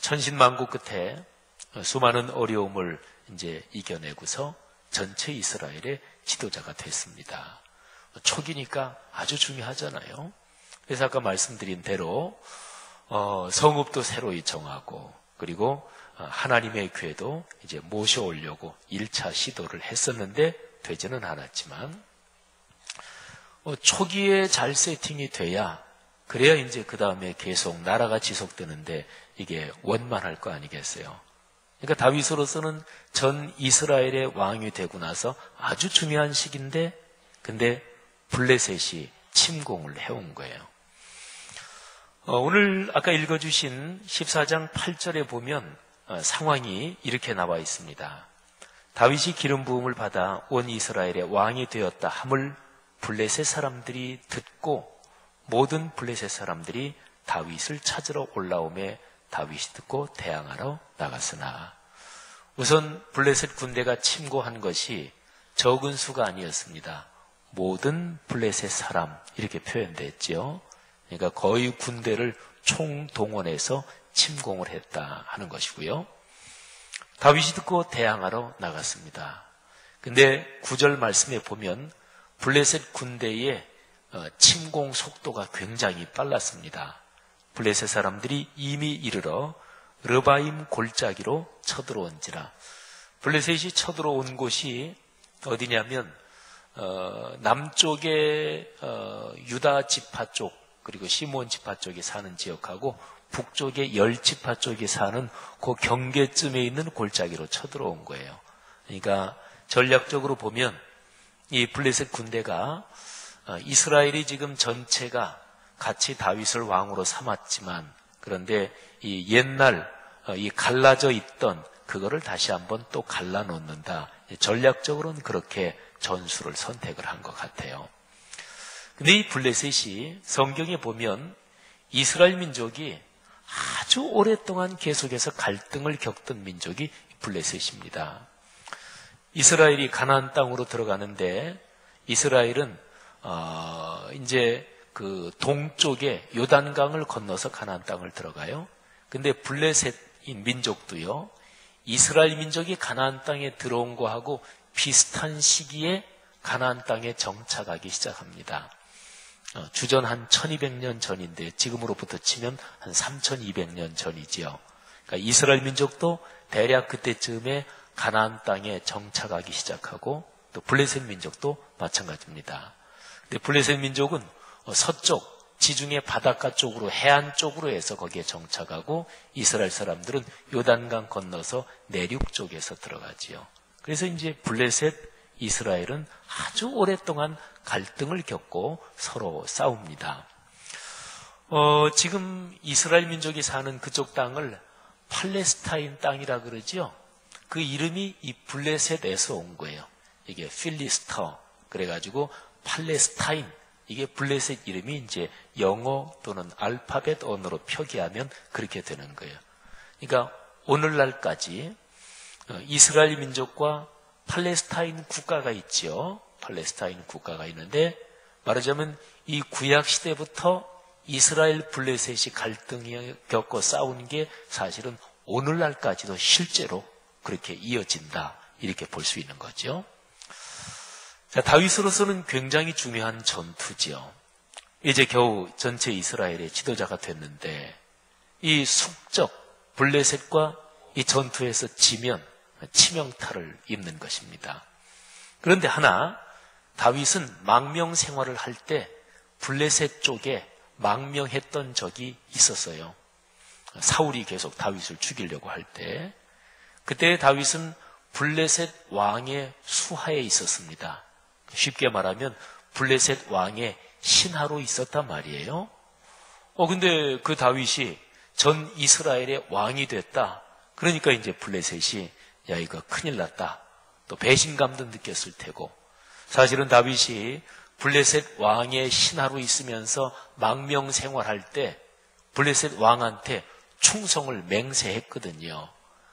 천신만고 끝에 수많은 어려움을 이제 이겨내고서 전체 이스라엘의 지도자가 됐습니다. 초기니까 아주 중요하잖아요. 그래서 아까 말씀드린 대로 성읍도 새로이 정하고 그리고 하나님의 교회도 이제 모셔오려고 1차 시도를 했었는데 되지는 않았지만 초기에 잘 세팅이 돼야 그래야 이제 그 다음에 계속 나라가 지속되는데 이게 원만할 거 아니겠어요. 그러니까 다윗으로서는 전 이스라엘의 왕이 되고 나서 아주 중요한 시기인데 근데 블레셋이 침공을 해온 거예요. 오늘 아까 읽어주신 14장 8절에 보면 상황이 이렇게 나와 있습니다. 다윗이 기름 부음을 받아 온 이스라엘의 왕이 되었다 함을 블레셋 사람들이 듣고 모든 블레셋 사람들이 다윗을 찾으러 올라오매 다윗이 듣고 대항하러 나갔으나 우선 블레셋 군대가 침공한 것이 적은 수가 아니었습니다. 모든 블레셋 사람 이렇게 표현됐죠. 그러니까 거의 군대를 총동원해서 침공을 했다 하는 것이고요. 다윗이 듣고 대항하러 나갔습니다. 근데 9절 말씀에 보면 블레셋 군대의 침공 속도가 굉장히 빨랐습니다. 블레셋 사람들이 이미 이르러 르바임 골짜기로 쳐들어온지라. 블레셋이 쳐들어온 곳이 어디냐면 남쪽에 유다 지파 쪽 그리고 시몬 지파 쪽에 사는 지역하고 북쪽에 열 지파 쪽에 사는 그 경계쯤에 있는 골짜기로 쳐들어온 거예요. 그러니까 전략적으로 보면 이 블레셋 군대가 이스라엘이 지금 전체가 같이 다윗을 왕으로 삼았지만 그런데 이 옛날 이 갈라져 있던 그거를 다시 한번 또 갈라놓는다. 전략적으로는 그렇게 전술을 선택을 한 것 같아요. 근데 이 블레셋이 성경에 보면 이스라엘 민족이 아주 오랫동안 계속해서 갈등을 겪던 민족이 블레셋입니다. 이스라엘이 가나안 땅으로 들어가는데 이스라엘은 이제 그 동쪽에 요단강을 건너서 가나안 땅을 들어가요. 근데 블레셋인 민족도요. 이스라엘 민족이 가나안 땅에 들어온 거하고 비슷한 시기에 가나안 땅에 정착하기 시작합니다. 주전 한 1200년 전인데 지금으로부터 치면 한 3200년 전이지요. 그러니까 이스라엘 민족도 대략 그때쯤에 가나안 땅에 정착하기 시작하고 또 블레셋 민족도 마찬가지입니다. 근데 블레셋 민족은 서쪽 지중해 바닷가 쪽으로 해안 쪽으로 해서 거기에 정착하고 이스라엘 사람들은 요단강 건너서 내륙 쪽에서 들어가지요. 그래서 이제 블레셋 이스라엘은 아주 오랫동안 갈등을 겪고 서로 싸웁니다. 지금 이스라엘 민족이 사는 그쪽 땅을 팔레스타인 땅이라 그러죠. 그 이름이 이 블레셋에서 온 거예요. 이게 필리스터 그래가지고 팔레스타인 이게 블레셋 이름이 이제 영어 또는 알파벳 언어로 표기하면 그렇게 되는 거예요. 그러니까 오늘날까지 이스라엘 민족과 팔레스타인 국가가 있죠. 팔레스타인 국가가 있는데 말하자면 이 구약 시대부터 이스라엘 블레셋이 갈등이 겪고 싸운 게 사실은 오늘날까지도 실제로 그렇게 이어진다 이렇게 볼 수 있는 거죠. 자, 다윗으로서는 굉장히 중요한 전투지요. 이제 겨우 전체 이스라엘의 지도자가 됐는데 이 숙적 블레셋과 이 전투에서 지면 치명타를 입는 것입니다. 그런데 하나 다윗은 망명 생활을 할 때 블레셋 쪽에 망명했던 적이 있었어요. 사울이 계속 다윗을 죽이려고 할 때, 그때 다윗은 블레셋 왕의 수하에 있었습니다. 쉽게 말하면 블레셋 왕의 신하로 있었단 말이에요. 근데 그 다윗이 전 이스라엘의 왕이 됐다. 그러니까 이제 블레셋이 야, 이거 큰일 났다. 또 배신감도 느꼈을 테고, 사실은 다윗이 블레셋 왕의 신하로 있으면서 망명 생활할 때 블레셋 왕한테 충성을 맹세했거든요.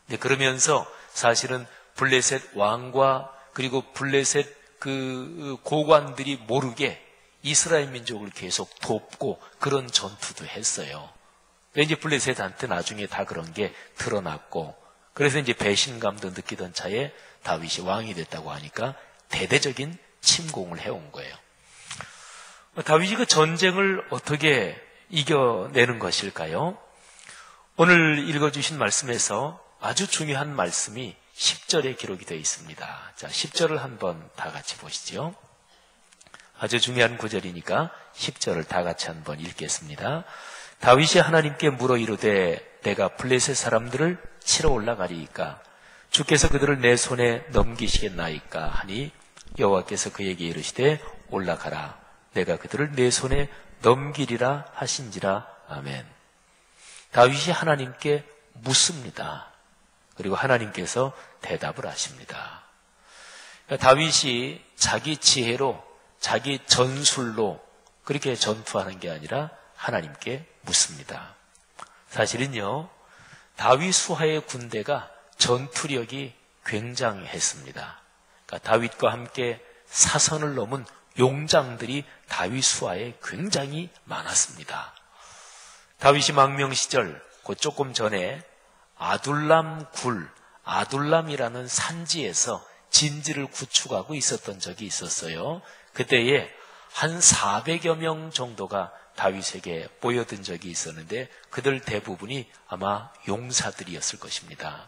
근데 그러면서 사실은 블레셋 왕과 그리고 블레셋 그 고관들이 모르게 이스라엘 민족을 계속 돕고 그런 전투도 했어요. 이제 블레셋한테 나중에 다 그런 게 드러났고, 그래서 이제 배신감도 느끼던 차에 다윗이 왕이 됐다고 하니까 대대적인 침공을 해온 거예요. 다윗이 그 전쟁을 어떻게 이겨내는 것일까요? 오늘 읽어주신 말씀에서 아주 중요한 말씀이 10절에 기록이 되어 있습니다. 자, 10절을 한번 다 같이 보시죠. 아주 중요한 구절이니까 10절을 다 같이 한번 읽겠습니다. 다윗이 하나님께 물어 이르되 내가 블레셋 사람들을 치러 올라가리이까 주께서 그들을 내 손에 넘기시겠나이까 하니 여호와께서 그에게 이르시되 올라가라 내가 그들을 내 손에 넘기리라 하신지라. 아멘. 다윗이 하나님께 묻습니다. 그리고 하나님께서 대답을 하십니다. 다윗이 자기 지혜로 자기 전술로 그렇게 전투하는 게 아니라 하나님께 묻습니다. 사실은요, 다윗 수하의 군대가 전투력이 굉장했습니다. 그러니까 다윗과 함께 사선을 넘은 용장들이 다윗 수하에 굉장히 많았습니다. 다윗이 망명 시절 그 조금 전에 아둘람 굴, 아둘람이라는 산지에서 진지를 구축하고 있었던 적이 있었어요. 그때에 한 400여 명 정도가 다윗에게 모여든 적이 있었는데 그들 대부분이 아마 용사들이었을 것입니다.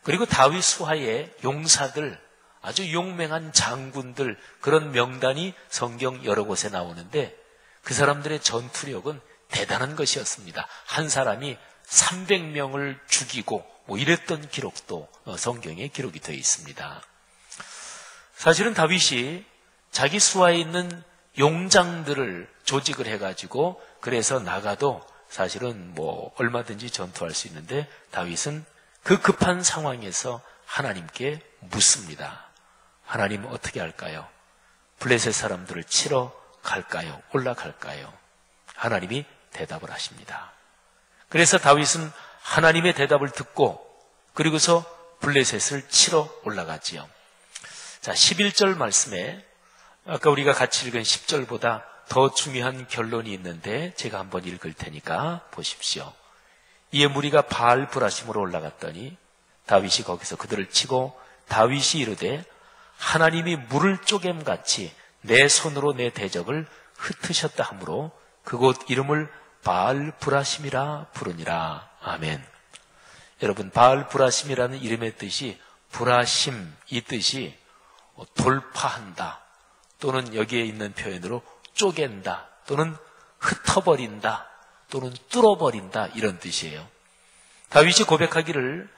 그리고 다윗 수하의 용사들, 아주 용맹한 장군들, 그런 명단이 성경 여러 곳에 나오는데 그 사람들의 전투력은 대단한 것이었습니다. 한 사람이 300명을 죽이고 뭐 이랬던 기록도 성경에 기록이 되어 있습니다. 사실은 다윗이 자기 수하에 있는 용장들을 조직을 해가지고 그래서 나가도 사실은 뭐 얼마든지 전투할 수 있는데 다윗은 그 급한 상황에서 하나님께 묻습니다. 하나님 어떻게 할까요? 블레셋 사람들을 치러 갈까요? 올라갈까요? 하나님이 대답을 하십니다. 그래서 다윗은 하나님의 대답을 듣고 그리고서 블레셋을 치러 올라가지요. 자, 11절 말씀에 아까 우리가 같이 읽은 10절보다 더 중요한 결론이 있는데 제가 한번 읽을 테니까 보십시오. 이에 무리가 바알 브라심으로 올라갔더니 다윗이 거기서 그들을 치고 다윗이 이르되 하나님이 물을 쪼갰같이 내 손으로 내 대적을 흩으셨다 하므로 그곳 이름을 바알 브라심이라 부르니라. 아멘. 여러분, 바알 브라심이라는 이름의 뜻이 브라심, 이 뜻이 돌파한다 또는 여기에 있는 표현으로 쪼갠다 또는 흩어버린다 또는 뚫어버린다 이런 뜻이에요. 다윗이 고백하기를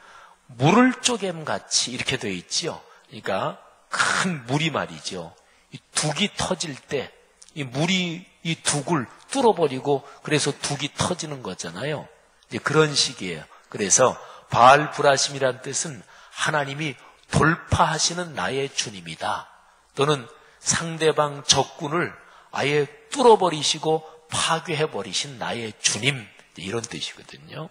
물을 쪼갰같이 이렇게 되어 있지요. 그러니까 큰 물이 말이죠. 이 둑이 터질 때 이 물이 이 둑을 뚫어버리고 그래서 둑이 터지는 거잖아요. 이제 그런 식이에요. 그래서 바알 브라심이란 뜻은 하나님이 돌파하시는 나의 주님이다. 또는 상대방 적군을 아예 뚫어버리시고 파괴해버리신 나의 주님, 이런 뜻이거든요.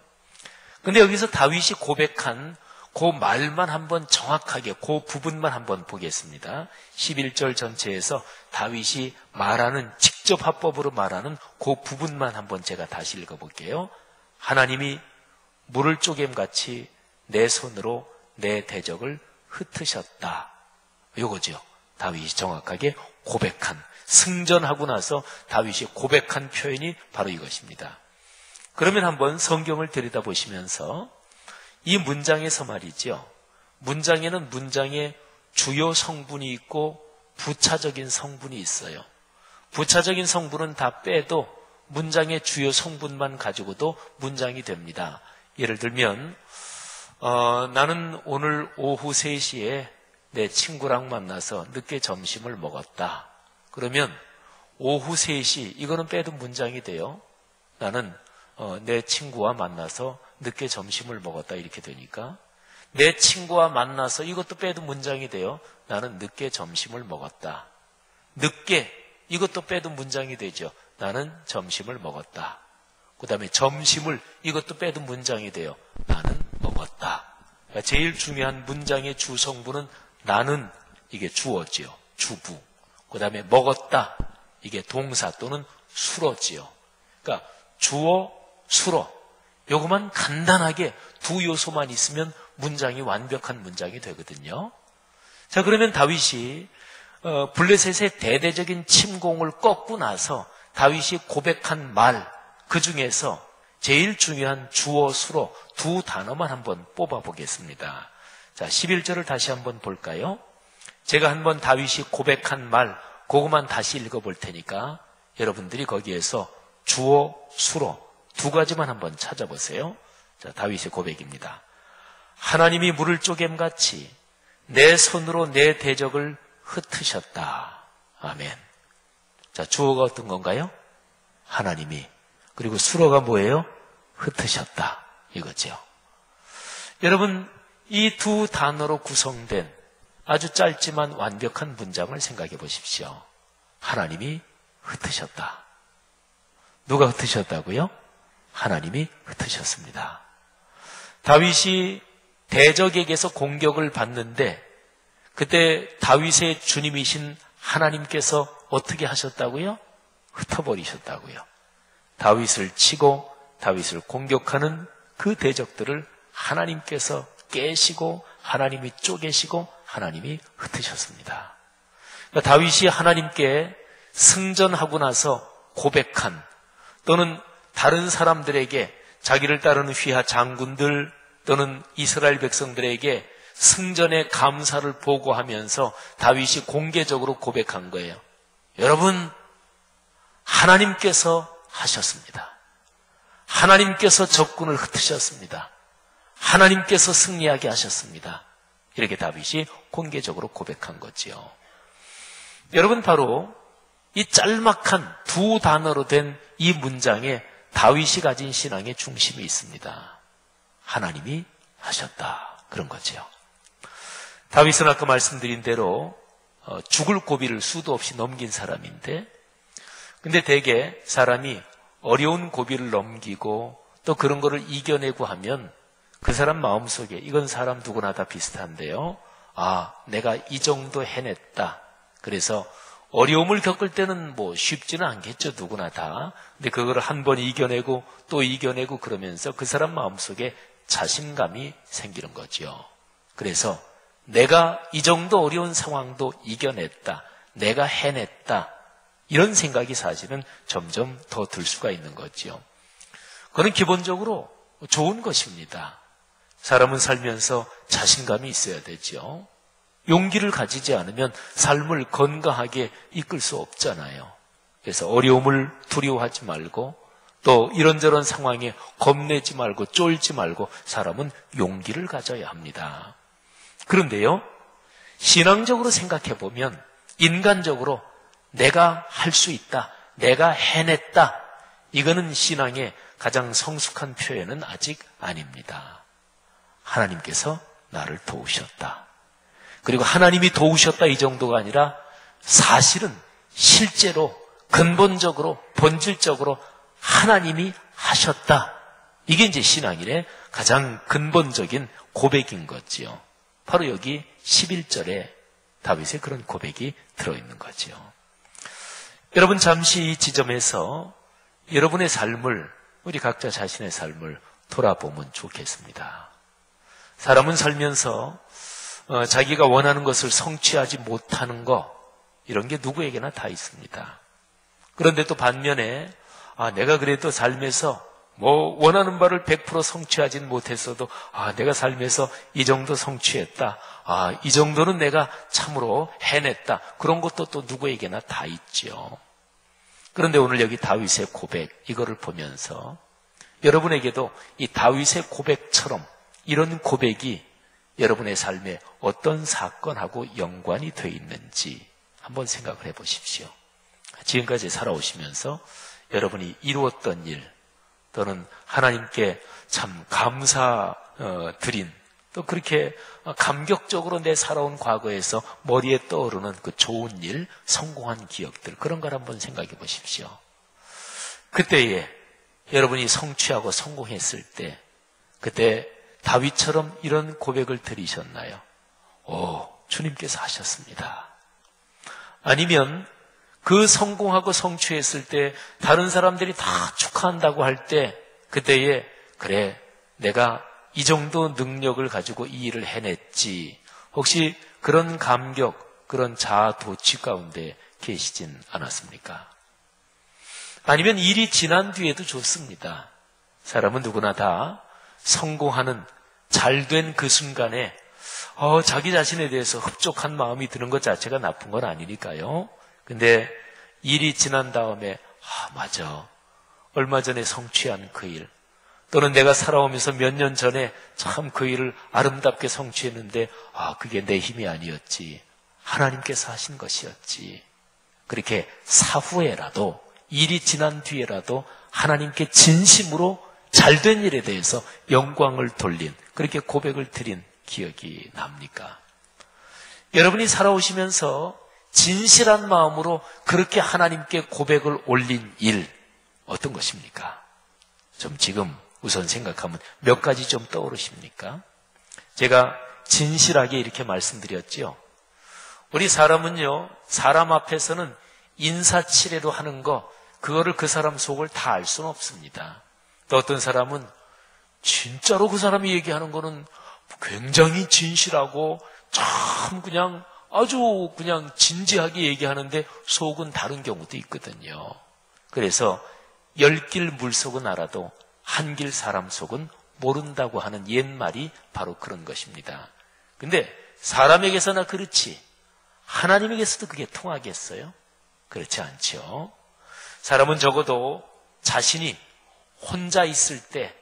근데 여기서 다윗이 고백한 그 말만 한번 정확하게 그 부분만 한번 보겠습니다. 11절 전체에서 다윗이 말하는 직접 화법으로 말하는 그 부분만 한번 제가 다시 읽어볼게요. 하나님이 물을 쪼갰같이 내 손으로 내 대적을 흩으셨다. 요거죠. 다윗이 정확하게 고백한, 승전하고 나서 다윗이 고백한 표현이 바로 이것입니다. 그러면 한번 성경을 들여다보시면서 이 문장에서 말이죠. 문장에는 문장의 주요 성분이 있고 부차적인 성분이 있어요. 부차적인 성분은 다 빼도 문장의 주요 성분만 가지고도 문장이 됩니다. 예를 들면 나는 오늘 오후 3시에 내 친구랑 만나서 늦게 점심을 먹었다. 그러면 오후 3시 이거는 빼도 문장이 돼요. 나는 내 친구와 만나서 늦게 점심을 먹었다 이렇게 되니까 내 친구와 만나서 이것도 빼도 문장이 돼요. 나는 늦게 점심을 먹었다. 늦게 이것도 빼도 문장이 되죠. 나는 점심을 먹었다. 그 다음에 점심을 이것도 빼도 문장이 돼요. 나는 먹었다. 그러니까 제일 중요한 문장의 주성분은 나는 이게 주어지요. 주부. 그 다음에 먹었다. 이게 동사 또는 수어지요. 그러니까 주어, 수어. 요것만 간단하게 두 요소만 있으면 문장이 완벽한 문장이 되거든요. 자, 그러면 다윗이 블레셋의 대대적인 침공을 꺾고 나서 다윗이 고백한 말, 그 중에서 제일 중요한 주어, 수어 두 단어만 한번 뽑아보겠습니다. 자, 11절을 다시 한번 볼까요? 제가 한번 다윗이 고백한 말, 그것만 다시 읽어볼 테니까 여러분들이 거기에서 주어, 수어 두 가지만 한번 찾아보세요. 자, 다윗의 고백입니다. 하나님이 물을 쪼갬같이 내 손으로 내 대적을 흩으셨다. 아멘. 자, 주어가 어떤 건가요? 하나님이. 그리고 수어가 뭐예요? 흩으셨다. 이거죠. 여러분, 이 두 단어로 구성된 아주 짧지만 완벽한 문장을 생각해 보십시오. 하나님이 흩으셨다. 누가 흩으셨다고요? 하나님이 흩으셨습니다. 다윗이 대적에게서 공격을 받는데 그때 다윗의 주님이신 하나님께서 어떻게 하셨다고요? 흩어버리셨다고요. 다윗을 치고 다윗을 공격하는 그 대적들을 하나님께서 깨시고 하나님이 쪼개시고 하나님이 흩으셨습니다. 그러니까 다윗이 하나님께 승전하고 나서 고백한 또는 다른 사람들에게 자기를 따르는 휘하 장군들 또는 이스라엘 백성들에게 승전의 감사를 보고하면서 다윗이 공개적으로 고백한 거예요. 여러분, 하나님께서 하셨습니다. 하나님께서 적군을 흩으셨습니다. 하나님께서 승리하게 하셨습니다. 이렇게 다윗이 공개적으로 고백한 거지요. 여러분, 바로 이 짤막한 두 단어로 된 이 문장에 다윗이 가진 신앙의 중심이 있습니다. 하나님이 하셨다. 그런 거죠. 다윗은 아까 말씀드린 대로 죽을 고비를 수도 없이 넘긴 사람인데, 근데 대개 사람이 어려운 고비를 넘기고 또 그런 거를 이겨내고 하면 그 사람 마음속에 이건 사람 누구나 다 비슷한데요. 아, 내가 이 정도 해냈다. 그래서 어려움을 겪을 때는 뭐 쉽지는 않겠죠. 누구나 다. 근데 그거를 한 번 이겨내고 또 이겨내고 그러면서 그 사람 마음속에 자신감이 생기는 거죠. 그래서 내가 이 정도 어려운 상황도 이겨냈다. 내가 해냈다. 이런 생각이 사실은 점점 더 들 수가 있는 거죠. 그건 기본적으로 좋은 것입니다. 사람은 살면서 자신감이 있어야 되죠. 용기를 가지지 않으면 삶을 건강하게 이끌 수 없잖아요. 그래서 어려움을 두려워하지 말고 또 이런저런 상황에 겁내지 말고 쫄지 말고 사람은 용기를 가져야 합니다. 그런데요, 신앙적으로 생각해 보면 인간적으로 내가 할 수 있다, 내가 해냈다, 이거는 신앙의 가장 성숙한 표현은 아직 아닙니다. 하나님께서 나를 도우셨다. 그리고 하나님이 도우셨다 이 정도가 아니라 사실은 실제로 근본적으로 본질적으로 하나님이 하셨다. 이게 이제 신앙인의 가장 근본적인 고백인 거지요. 바로 여기 11절에 다윗의 그런 고백이 들어있는 거지요. 여러분, 잠시 이 지점에서 여러분의 삶을, 우리 각자 자신의 삶을 돌아보면 좋겠습니다. 사람은 살면서 자기가 원하는 것을 성취하지 못하는 거, 이런 게 누구에게나 다 있습니다. 그런데 또 반면에 내가 그래도 삶에서 원하는 바를 100% 성취하진 못했어도 내가 삶에서 이 정도 성취했다. 이 정도는 내가 참으로 해냈다. 그런 것도 또 누구에게나 다 있죠. 그런데 오늘 여기 다윗의 고백, 이거를 보면서 여러분에게도 이 다윗의 고백처럼 이런 고백이 여러분의 삶에 어떤 사건하고 연관이 되어 있는지 한번 생각을 해보십시오. 지금까지 살아오시면서 여러분이 이루었던 일, 또는 하나님께 참 감사드린, 또 그렇게 감격적으로 내 살아온 과거에서 머리에 떠오르는 그 좋은 일, 성공한 기억들, 그런 걸 한번 생각해 보십시오. 그때에 여러분이 성취하고 성공했을 때, 그때 다윗처럼 이런 고백을 드리셨나요? 주님께서 하셨습니다. 아니면 그 성공하고 성취했을 때 다른 사람들이 다 축하한다고 할 때 그때에 그래, 내가 이 정도 능력을 가지고 이 일을 해냈지. 혹시 그런 감격, 그런 자아 도취 가운데 계시진 않았습니까? 아니면 일이 지난 뒤에도 좋습니다. 사람은 누구나 다 성공하는, 잘된 그 순간에 자기 자신에 대해서 흡족한 마음이 드는 것 자체가 나쁜 건 아니니까요. 근데 일이 지난 다음에 맞아, 얼마 전에 성취한 그 일, 또는 내가 살아오면서 몇 년 전에 참 그 일을 아름답게 성취했는데 그게 내 힘이 아니었지, 하나님께서 하신 것이었지. 그렇게 사후에라도, 일이 지난 뒤에라도 하나님께 진심으로 잘된 일에 대해서 영광을 돌린, 그렇게 고백을 드린 기억이 납니까? 여러분이 살아오시면서 진실한 마음으로 그렇게 하나님께 고백을 올린 일, 어떤 것입니까? 좀 지금 우선 생각하면 몇 가지 좀 떠오르십니까? 제가 진실하게 이렇게 말씀드렸죠. 우리 사람은요, 사람 앞에서는 인사치레로 하는 거, 그거를 그 사람 속을 다 알 수는 없습니다. 또 어떤 사람은 진짜로 그 사람이 얘기하는 거는 굉장히 진실하고 참 그냥 아주 그냥 진지하게 얘기하는데 속은 다른 경우도 있거든요. 그래서 10길 물속은 알아도 한 길 사람 속은 모른다고 하는 옛말이 바로 그런 것입니다. 근데 사람에게서나 그렇지 하나님에게서도 그게 통하겠어요? 그렇지 않죠. 사람은 적어도 자신이 혼자 있을 때,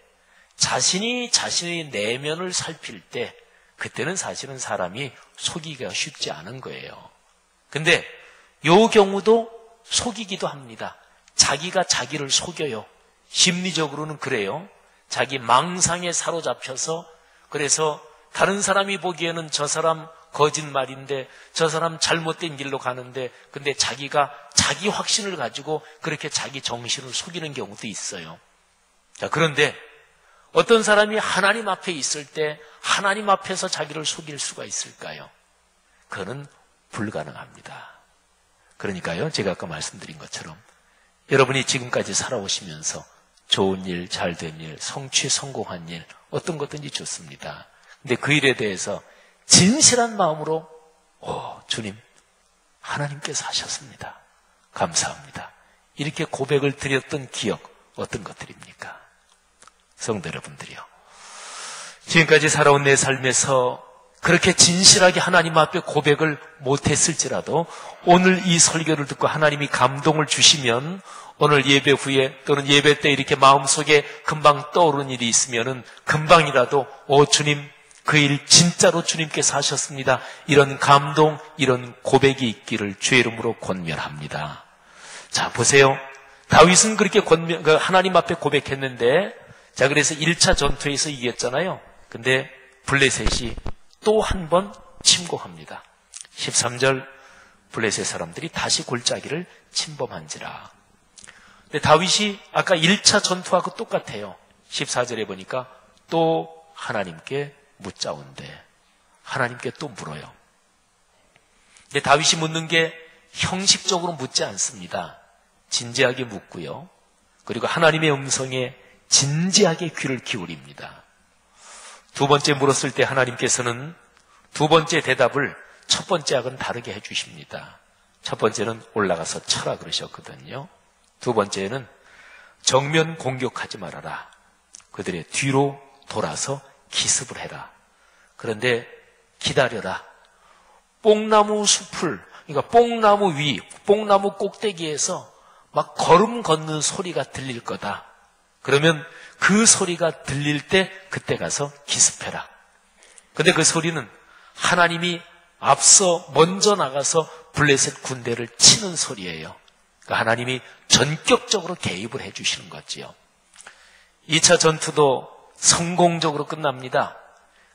자신이 자신의 내면을 살필 때, 그때는 사실은 사람이 속이기가 쉽지 않은 거예요. 근데 요 경우도 속이기도 합니다. 자기가 자기를 속여요. 심리적으로는 그래요. 자기 망상에 사로잡혀서, 그래서 다른 사람이 보기에는 저 사람 거짓말인데, 저 사람 잘못된 길로 가는데, 근데 자기가 자기 확신을 가지고 그렇게 자기 정신을 속이는 경우도 있어요. 자, 그런데 어떤 사람이 하나님 앞에 있을 때 하나님 앞에서 자기를 속일 수가 있을까요? 그거는 불가능합니다. 그러니까요, 제가 아까 말씀드린 것처럼 여러분이 지금까지 살아오시면서 좋은 일, 잘된 일, 성취, 성공한 일, 어떤 것든지 좋습니다. 근데 그 일에 대해서 진실한 마음으로 주님, 하나님께서 하셨습니다. 감사합니다. 이렇게 고백을 드렸던 기억, 어떤 것들입니까? 성도 여러분들이요, 지금까지 살아온 내 삶에서 그렇게 진실하게 하나님 앞에 고백을 못했을지라도 오늘 이 설교를 듣고 하나님이 감동을 주시면 오늘 예배 후에 또는 예배 때 이렇게 마음속에 금방 떠오르는 일이 있으면은 금방이라도 주님, 그 일 진짜로 주님께서 하셨습니다, 이런 감동, 이런 고백이 있기를 주의 이름으로 권면합니다. 자, 보세요. 다윗은 그렇게 하나님 앞에 고백했는데, 자, 그래서 1차 전투에서 이겼잖아요. 근데 블레셋이 또 한 번 침공합니다. 13절, 블레셋 사람들이 다시 골짜기를 침범한지라. 근데 다윗이 아까 1차 전투하고 똑같아요. 14절에 보니까 또 하나님께 묻자온대. 하나님께 또 물어요. 근데 다윗이 묻는 게 형식적으로 묻지 않습니다. 진지하게 묻고요. 그리고 하나님의 음성에 진지하게 귀를 기울입니다. 두 번째 물었을 때 하나님께서는 두 번째 대답을 첫 번째하고는 다르게 해주십니다. 첫 번째는 올라가서 쳐라 그러셨거든요. 두 번째는 정면 공격하지 말아라. 그들의 뒤로 돌아서 기습을 해라. 그런데 기다려라. 뽕나무 숲을, 그러니까 뽕나무 위, 뽕나무 꼭대기에서 막 걸음 걷는 소리가 들릴 거다. 그러면 그 소리가 들릴 때 그때 가서 기습해라. 근데 그 소리는 하나님이 앞서 먼저 나가서 블레셋 군대를 치는 소리예요. 그러니까 하나님이 전격적으로 개입을 해 주시는 거지요. 2차 전투도 성공적으로 끝납니다.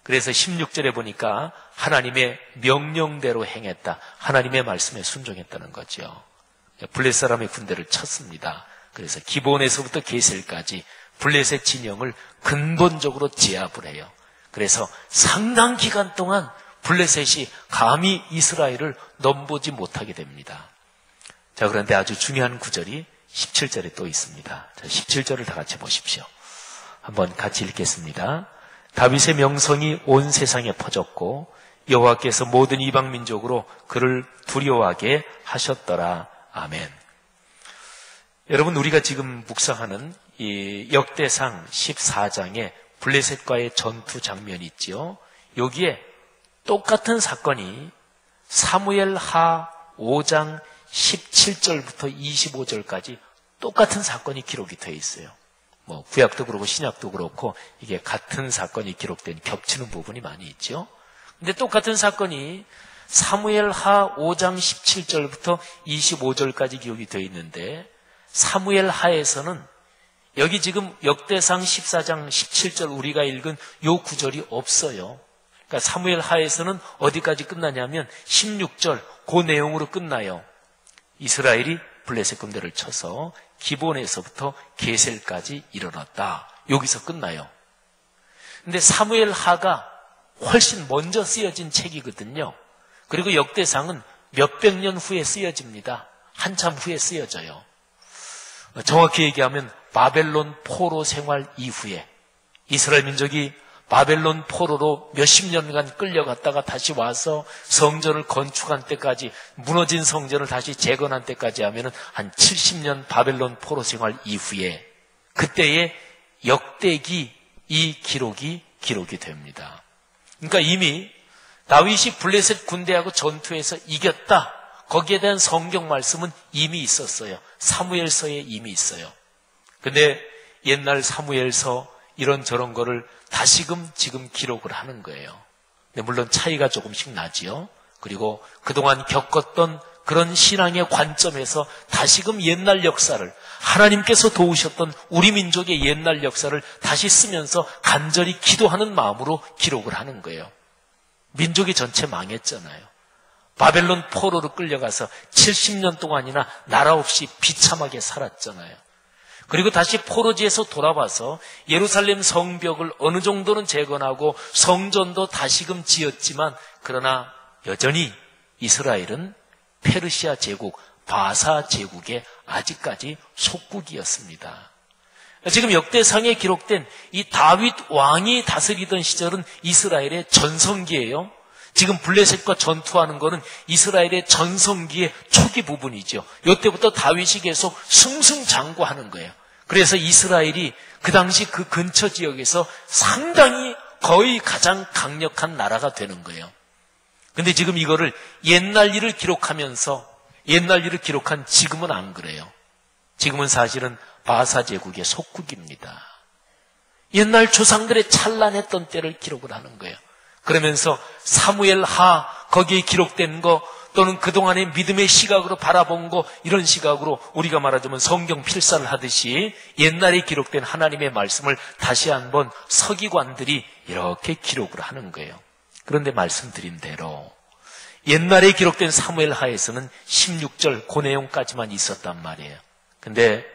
그래서 16절에 보니까 하나님의 명령대로 행했다. 하나님의 말씀에 순종했다는 거죠. 블레셋 사람의 군대를 쳤습니다. 그래서 기본에서부터 게셀까지 블레셋 진영을 근본적으로 제압을 해요. 그래서 상당 기간 동안 블레셋이 감히 이스라엘을 넘보지 못하게 됩니다. 자, 그런데 아주 중요한 구절이 17절에 또 있습니다. 자, 17절을 다 같이 보십시오. 한번 같이 읽겠습니다. 다윗의 명성이 온 세상에 퍼졌고 여호와께서 모든 이방 민족으로 그를 두려워하게 하셨더라. 아멘. 여러분, 우리가 지금 묵상하는 이 역대상 14장의 블레셋과의 전투 장면이 있지요. 여기에 똑같은 사건이 사무엘하 5장 17절부터 25절까지 똑같은 사건이 기록이 되어 있어요. 뭐 구약도 그렇고 신약도 그렇고 이게 같은 사건이 기록된 겹치는 부분이 많이 있죠. 근데 똑같은 사건이 사무엘하 5장 17절부터 25절까지 기록이 되어 있는데 사무엘하에서는 여기 지금 역대상 14장 17절 우리가 읽은 요 구절이 없어요. 그러니까 사무엘하에서는 어디까지 끝나냐면 16절 그 내용으로 끝나요. 이스라엘이 블레셋 군대를 쳐서 기본에서부터 게셀까지 이르렀다. 여기서 끝나요. 근데 사무엘하가 훨씬 먼저 쓰여진 책이거든요. 그리고 역대상은 몇백 년 후에 쓰여집니다. 한참 후에 쓰여져요. 정확히 얘기하면 바벨론 포로 생활 이후에 이스라엘 민족이 바벨론 포로로 몇십 년간 끌려갔다가 다시 와서 성전을 건축한 때까지, 무너진 성전을 다시 재건한 때까지 하면은 한 70년 바벨론 포로 생활 이후에 그때의 역대기 이 기록이 됩니다. 그러니까 이미 다윗이 블레셋 군대하고 전투에서 이겼다. 거기에 대한 성경 말씀은 이미 있었어요. 사무엘서에 이미 있어요. 근데 옛날 사무엘서 이런저런 거를 다시금 지금 기록을 하는 거예요. 근데 물론 차이가 조금씩 나지요. 그리고 그동안 겪었던 그런 신앙의 관점에서 다시금 옛날 역사를, 하나님께서 도우셨던 우리 민족의 옛날 역사를 다시 쓰면서 간절히 기도하는 마음으로 기록을 하는 거예요. 민족이 전체 망했잖아요. 바벨론 포로로 끌려가서 70년 동안이나 나라 없이 비참하게 살았잖아요. 그리고 다시 포로지에서 돌아와서 예루살렘 성벽을 어느 정도는 재건하고 성전도 다시금 지었지만, 그러나 여전히 이스라엘은 페르시아 제국, 바사 제국의 아직까지 속국이었습니다. 지금 역대상에 기록된 이 다윗 왕이 다스리던 시절은 이스라엘의 전성기예요. 지금 블레셋과 전투하는 거는 이스라엘의 전성기의 초기 부분이죠. 이때부터 다윗이 계속 승승장구하는 거예요. 그래서 이스라엘이 그 당시 그 근처 지역에서 상당히 거의 가장 강력한 나라가 되는 거예요. 근데 지금 이거를 옛날 일을 기록하면서 옛날 일을 기록한 지금은 안 그래요. 지금은 사실은 바사 제국의 속국입니다. 옛날 조상들의 찬란했던 때를 기록을 하는 거예요. 그러면서 사무엘하 거기에 기록된 거, 또는 그동안의 믿음의 시각으로 바라본 거, 이런 시각으로 우리가 말하자면 성경 필사를 하듯이 옛날에 기록된 하나님의 말씀을 다시 한번 서기관들이 이렇게 기록을 하는 거예요. 그런데 말씀드린 대로 옛날에 기록된 사무엘하에서는 16절 그 내용까지만 있었단 말이에요. 근데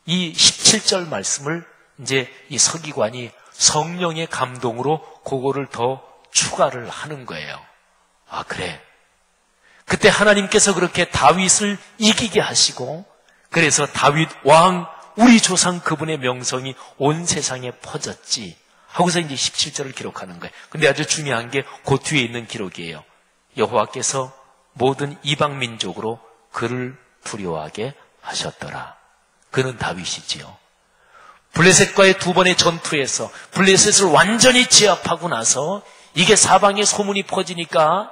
이 17절 말씀을 이제 이 서기관이 성령의 감동으로 그거를 더 추가를 하는 거예요. 아, 그래. 그때 하나님께서 그렇게 다윗을 이기게 하시고, 그래서 다윗 왕, 우리 조상 그분의 명성이 온 세상에 퍼졌지 하고서 이제 17절을 기록하는 거예요. 근데 아주 중요한 게 그 뒤에 있는 기록이에요. 여호와께서 모든 이방 민족으로 그를 두려워하게 하셨더라. 그는 다윗이지요. 블레셋과의 두 번의 전투에서 블레셋을 완전히 제압하고 나서 이게 사방에 소문이 퍼지니까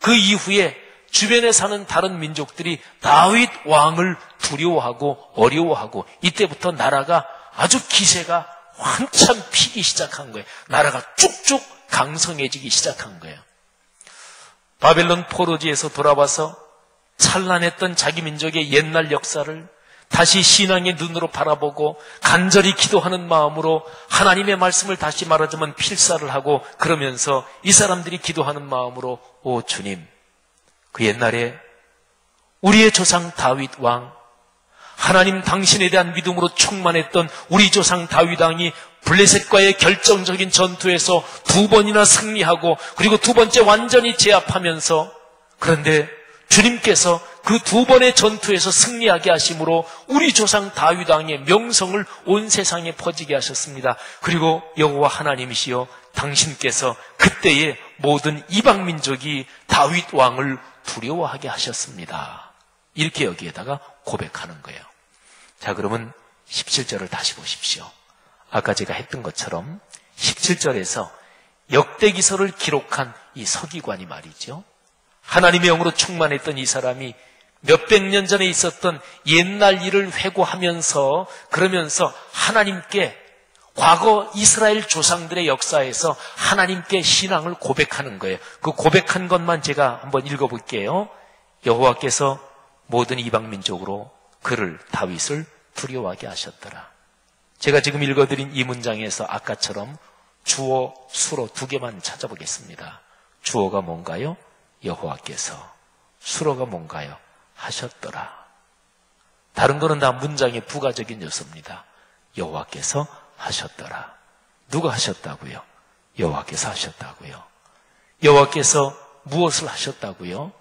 그 이후에 주변에 사는 다른 민족들이 다윗 왕을 두려워하고 어려워하고 이때부터 나라가 아주 기세가 한참 피기 시작한 거예요. 나라가 쭉쭉 강성해지기 시작한 거예요. 바벨론 포로지에서 돌아와서 찬란했던 자기 민족의 옛날 역사를 다시 신앙의 눈으로 바라보고 간절히 기도하는 마음으로 하나님의 말씀을 다시 말하자면 필사를 하고 그러면서 이 사람들이 기도하는 마음으로 오 주님, 그 옛날에 우리의 조상 다윗 왕, 하나님 당신에 대한 믿음으로 충만했던 우리 조상 다윗 왕이 블레셋과의 결정적인 전투에서 두 번이나 승리하고 그리고 두 번째 완전히 제압하면서 그런데 주님께서 그 두 번의 전투에서 승리하게 하심으로 우리 조상 다윗 왕의 명성을 온 세상에 퍼지게 하셨습니다. 그리고 여호와 하나님이시여 당신께서 그때의 모든 이방 민족이 다윗 왕을 두려워하게 하셨습니다. 이렇게 여기에다가 고백하는 거예요. 자, 그러면 17절을 다시 보십시오. 아까 제가 했던 것처럼 17절에서 역대기서를 기록한 이 서기관이 말이죠. 하나님의 영으로 충만했던 이 사람이 몇백 년 전에 있었던 옛날 일을 회고하면서 그러면서 하나님께 과거 이스라엘 조상들의 역사에서 하나님께 신앙을 고백하는 거예요. 그 고백한 것만 제가 한번 읽어볼게요. 여호와께서 모든 이방 민족으로 그를 다윗을 두려워하게 하셨더라. 제가 지금 읽어드린 이 문장에서 아까처럼 주어, 수어 두 개만 찾아보겠습니다. 주어가 뭔가요? 여호와께서. 수어가 뭔가요? 하셨더라. 다른 거는 다 문장의 부가적인 요소입니다. 여호와께서 하셨더라. 누가 하셨다고요? 여호와께서 하셨다고요. 여호와께서 무엇을 하셨다고요?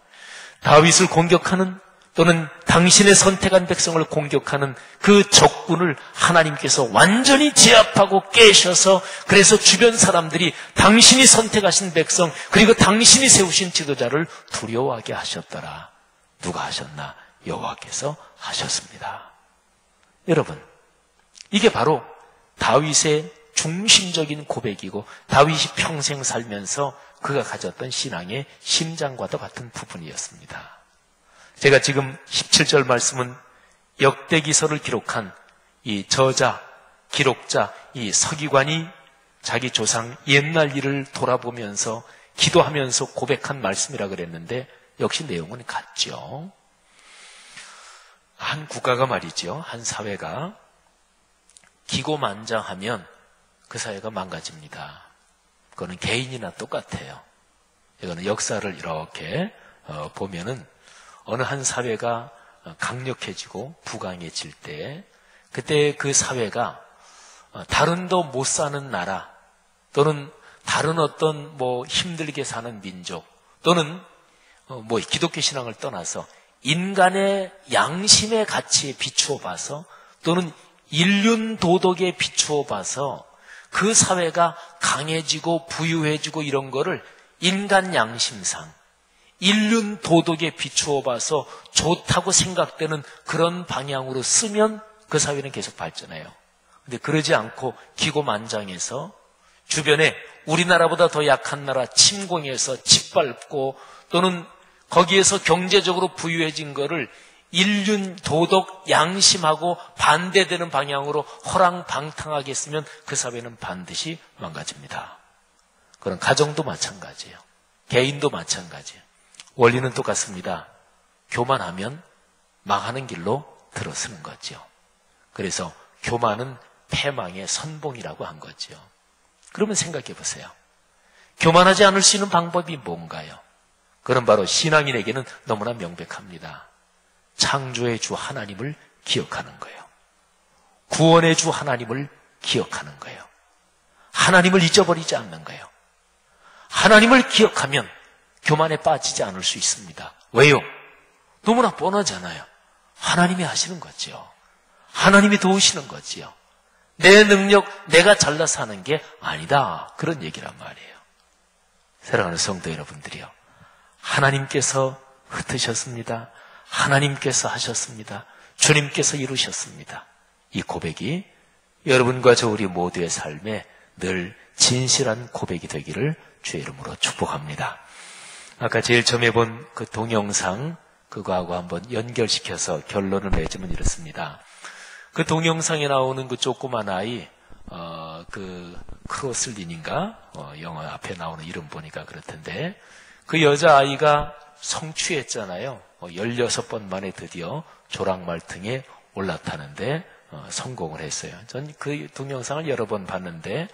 다윗을 공격하는 또는 당신의 선택한 백성을 공격하는 그 적군을 하나님께서 완전히 제압하고 깨셔서 그래서 주변 사람들이 당신이 선택하신 백성 그리고 당신이 세우신 지도자를 두려워하게 하셨더라. 누가 하셨나? 여호와께서 하셨습니다. 여러분, 이게 바로 다윗의 중심적인 고백이고 다윗이 평생 살면서 그가 가졌던 신앙의 심장과도 같은 부분이었습니다. 제가 지금 17절 말씀은 역대기서를 기록한 이 저자, 기록자, 이 서기관이 자기 조상 옛날 일을 돌아보면서 기도하면서 고백한 말씀이라 그랬는데 역시 내용은 같죠. 한 국가가 말이죠. 한 사회가 기고만장하면 그 사회가 망가집니다. 그거는 개인이나 똑같아요. 이거는 역사를 이렇게 보면은 어느 한 사회가 강력해지고 부강해질 때 그때 그 사회가 다른 더 못 사는 나라 또는 다른 어떤 힘들게 사는 민족 또는 기독교 신앙을 떠나서 인간의 양심의 가치에 비추어 봐서 또는 인륜 도덕에 비추어 봐서 그 사회가 강해지고 부유해지고 이런 거를 인간 양심상 인륜 도덕에 비추어 봐서 좋다고 생각되는 그런 방향으로 쓰면 그 사회는 계속 발전해요. 근데 그러지 않고 기고만장해서 주변에 우리나라보다 더 약한 나라 침공해서 짓밟고 또는 거기에서 경제적으로 부유해진 거를 인륜, 도덕, 양심하고 반대되는 방향으로 허랑방탕하게 쓰면 그 사회는 반드시 망가집니다. 그런 가정도 마찬가지예요. 개인도 마찬가지예요. 원리는 똑같습니다. 교만하면 망하는 길로 들어서는 거죠. 그래서 교만은 패망의 선봉이라고 한 거죠. 그러면 생각해 보세요. 교만하지 않을 수 있는 방법이 뭔가요? 그건 바로 신앙인에게는 너무나 명백합니다. 창조의 주 하나님을 기억하는 거예요. 구원의 주 하나님을 기억하는 거예요. 하나님을 잊어버리지 않는 거예요. 하나님을 기억하면 교만에 빠지지 않을 수 있습니다. 왜요? 너무나 뻔하잖아요. 하나님이 하시는 거죠. 하나님이 도우시는 거지요. 내 능력, 내가 잘나서 하는 게 아니다. 그런 얘기란 말이에요. 사랑하는 성도 여러분들이요. 하나님께서 흩으셨습니다. 하나님께서 하셨습니다. 주님께서 이루셨습니다. 이 고백이 여러분과 저 우리 모두의 삶에 늘 진실한 고백이 되기를 주의 이름으로 축복합니다. 아까 제일 처음에 본 그 동영상 그거하고 한번 연결시켜서 결론을 맺으면 이렇습니다. 그 동영상에 나오는 그 조그만 아이, 그 크로슬린인가? 영어 앞에 나오는 이름 보니까 그렇던데 그 여자아이가 성취했잖아요. 16번 만에 드디어 조랑말등에 올라타는데 성공을 했어요. 전 그 동영상을 여러 번 봤는데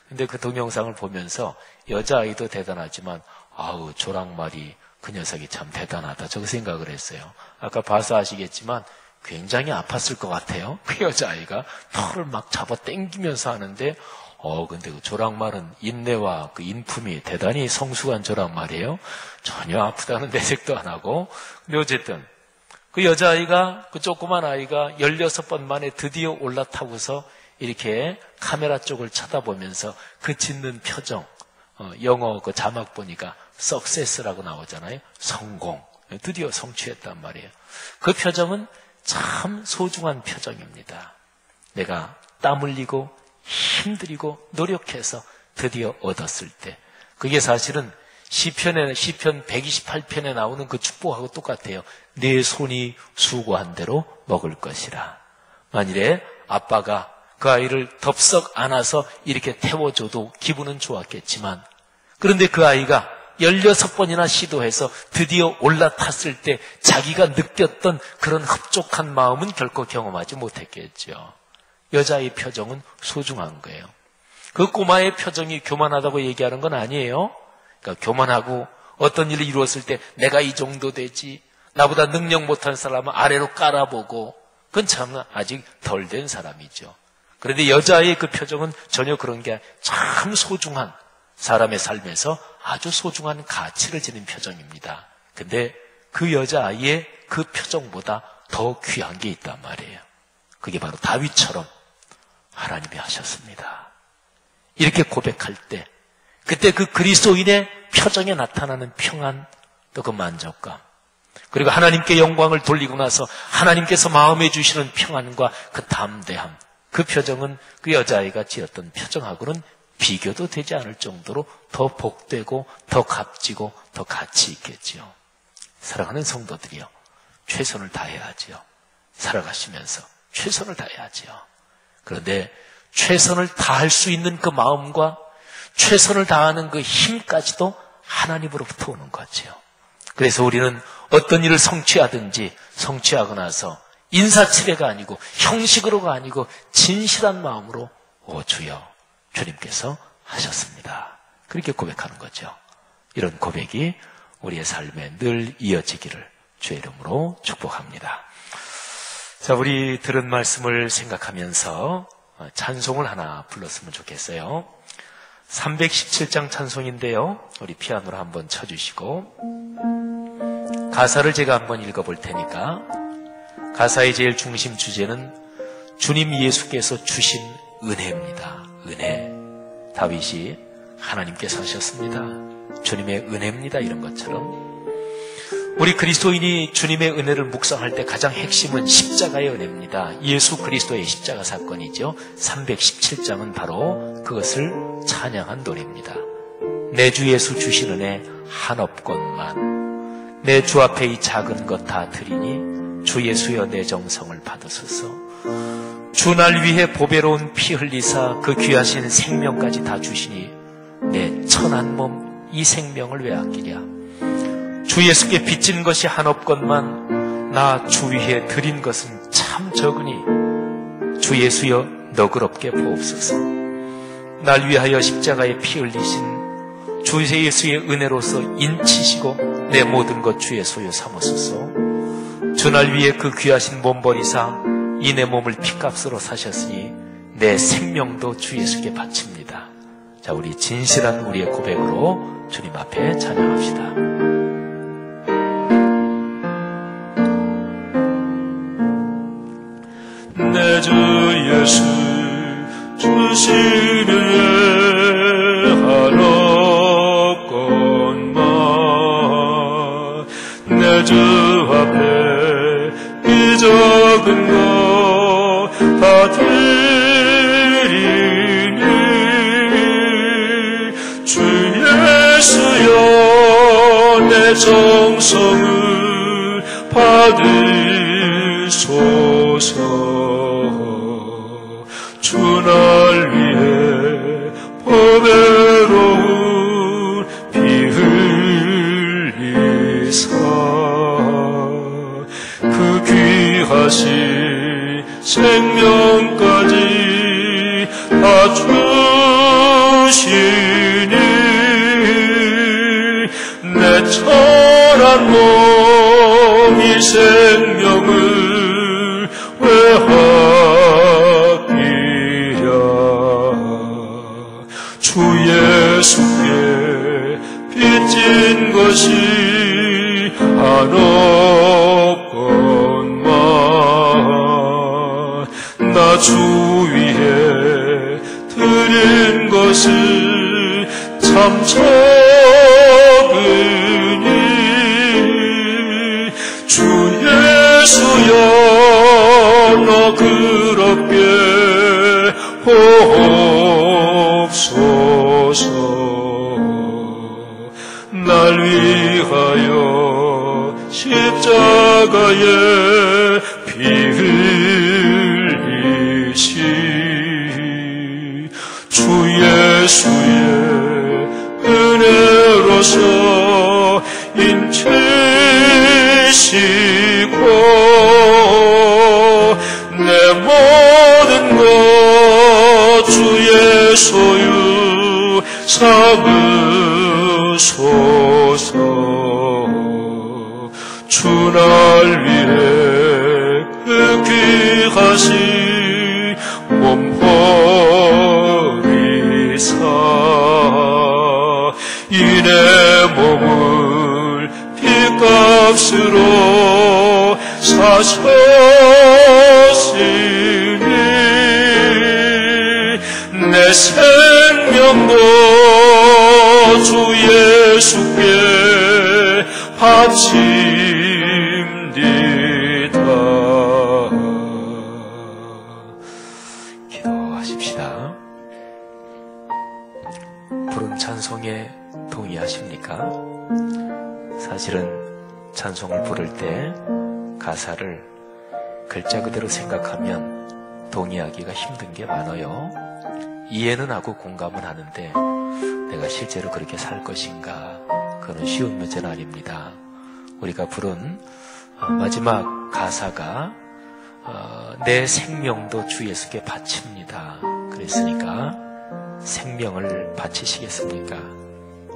근데 그 동영상을 보면서 여자아이도 대단하지만 아우 조랑말이 그 녀석이 참 대단하다 저그 생각을 했어요. 아까 봐서 아시겠지만 굉장히 아팠을 것 같아요. 그 여자아이가 털을 막 잡아 당기면서 하는데 근데 그 조랑말은 인내와 그 인품이 대단히 성숙한 조랑말이에요. 전혀 아프다는 내색도 안 하고. 근데 어쨌든 그 여자아이가 그 조그만 아이가 16번 만에 드디어 올라타고서 이렇게 카메라 쪽을 쳐다보면서 그 짓는 표정, 영어 그 자막 보니까 success라고 나오잖아요. 성공. 드디어 성취했단 말이에요. 그 표정은 참 소중한 표정입니다. 내가 땀 흘리고 힘들이고 노력해서 드디어 얻었을 때 그게 사실은 시편 128편에 나오는 그 축복하고 똑같아요. 내 손이 수고한 대로 먹을 것이라. 만일에 아빠가 그 아이를 덥석 안아서 이렇게 태워줘도 기분은 좋았겠지만 그런데 그 아이가 16번이나 시도해서 드디어 올라탔을 때 자기가 느꼈던 그런 흡족한 마음은 결코 경험하지 못했겠죠. 여자의 표정은 소중한 거예요. 그 꼬마의 표정이 교만하다고 얘기하는 건 아니에요. 그러니까 교만하고 어떤 일을 이루었을 때 내가 이 정도 되지, 나보다 능력 못한 사람은 아래로 깔아보고 그건 참 아직 덜 된 사람이죠. 그런데 여자의 그 표정은 전혀 그런 게 참 소중한 사람의 삶에서 아주 소중한 가치를 지닌 표정입니다. 근데 그 여자아이의 그 표정보다 더 귀한 게 있단 말이에요. 그게 바로 다윗처럼 하나님이 하셨습니다. 이렇게 고백할 때 그때 그 그리스도인의 표정에 나타나는 평안 또 그 만족감 그리고 하나님께 영광을 돌리고 나서 하나님께서 마음에 주시는 평안과 그 담대함 그 표정은 그 여자아이가 지었던 표정하고는 비교도 되지 않을 정도로 더 복되고 더 값지고 더 가치 있겠지요. 사랑하는 성도들이요. 최선을 다해야지요. 살아가시면서 최선을 다해야지요. 그런데 최선을 다할 수 있는 그 마음과 최선을 다하는 그 힘까지도 하나님으로부터 오는 거지요. 그래서 우리는 어떤 일을 성취하든지 성취하고 나서 인사치레가 아니고 형식으로가 아니고 진실한 마음으로 주여 주님께서 하셨습니다. 그렇게 고백하는 거죠. 이런 고백이 우리의 삶에 늘 이어지기를 주의 이름으로 축복합니다. 자, 우리 들은 말씀을 생각하면서 찬송을 하나 불렀으면 좋겠어요. 317장 찬송인데요. 우리 피아노로 한번 쳐주시고 가사를 제가 한번 읽어볼 테니까 가사의 제일 중심 주제는 주님 예수께서 주신 은혜입니다. 은혜. 다윗이 하나님께서 하셨습니다. 주님의 은혜입니다. 이런 것처럼 우리 그리스도인이 주님의 은혜를 묵상할 때 가장 핵심은 십자가의 은혜입니다. 예수 그리스도의 십자가 사건이죠. 317장은 바로 그것을 찬양한 노래입니다. 내 주 예수 주신 은혜 한없건만 내 주 앞에 이 작은 것 다 드리니 주 예수여 내 정성을 받으소서. 주 날 위해 보배로운 피 흘리사 그 귀하신 생명까지 다 주시니 내 천한 몸 이 생명을 왜 아끼랴. 주 예수께 빚진 것이 한없건만 나 주 위에 드린 것은 참 적으니 주 예수여 너그럽게 보옵소서. 날 위하여 십자가에 피 흘리신 주 예수의 은혜로서 인치시고 내 모든 것 주의 소유 삼으소서. 주 날 위해 그 귀하신 몸 버리사 이 내 몸을 피값으로 사셨으니 내 생명도 주 예수께 바칩니다. 자, 우리 진실한 우리의 고백으로 주님 앞에 찬양합시다. 내 주 예수 주신 은혜 한없건만 내 주 앞에 이 적은 것 다 드리니 주 예수여 내 정성을 받으소서. 주 날 위해 보배로운 피 흘리사 그 귀하신 생명까지 다 주시니 내 천한 몸 이 생명을 왜하기야. 주 예수께 빚진 것이 한없건만 나 주 위에 드린 것은 참 적으니 주 예수여 너 그렇게 보옵소서. 날 위하여 십자가에 피 흘리시 주 예수의 은혜로서 인치시고 내 모든 것 주의 소유 삼으소서. 주 날 위해 그 귀하신 몸 버리사 이 내 몸을 값으로 사셨으니 내 생명도 주 예수께 바칩니다. 기도하십시다. 부른 찬송에 동의하십니까? 사실은 찬송을 부를 때 가사를 글자 그대로 생각하면 동의하기가 힘든 게 많아요. 이해는 하고 공감은 하는데 내가 실제로 그렇게 살 것인가, 그건 쉬운 문제는 아닙니다. 우리가 부른 마지막 가사가 내 생명도 주 예수께 바칩니다. 그랬으니까 생명을 바치시겠습니까?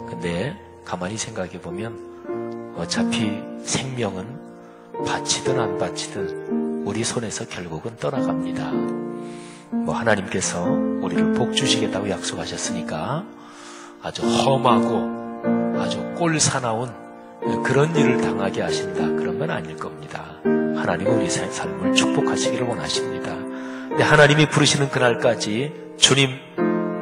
근데 가만히 생각해 보면 어차피 생명은 바치든 안 바치든 우리 손에서 결국은 떠나갑니다. 하나님께서 우리를 복 주시겠다고 약속하셨으니까 아주 험하고 아주 꼴사나운 그런 일을 당하게 하신다, 그런 건 아닐 겁니다. 하나님은 우리 삶을 축복하시기를 원하십니다. 근데 하나님이 부르시는 그날까지 주님,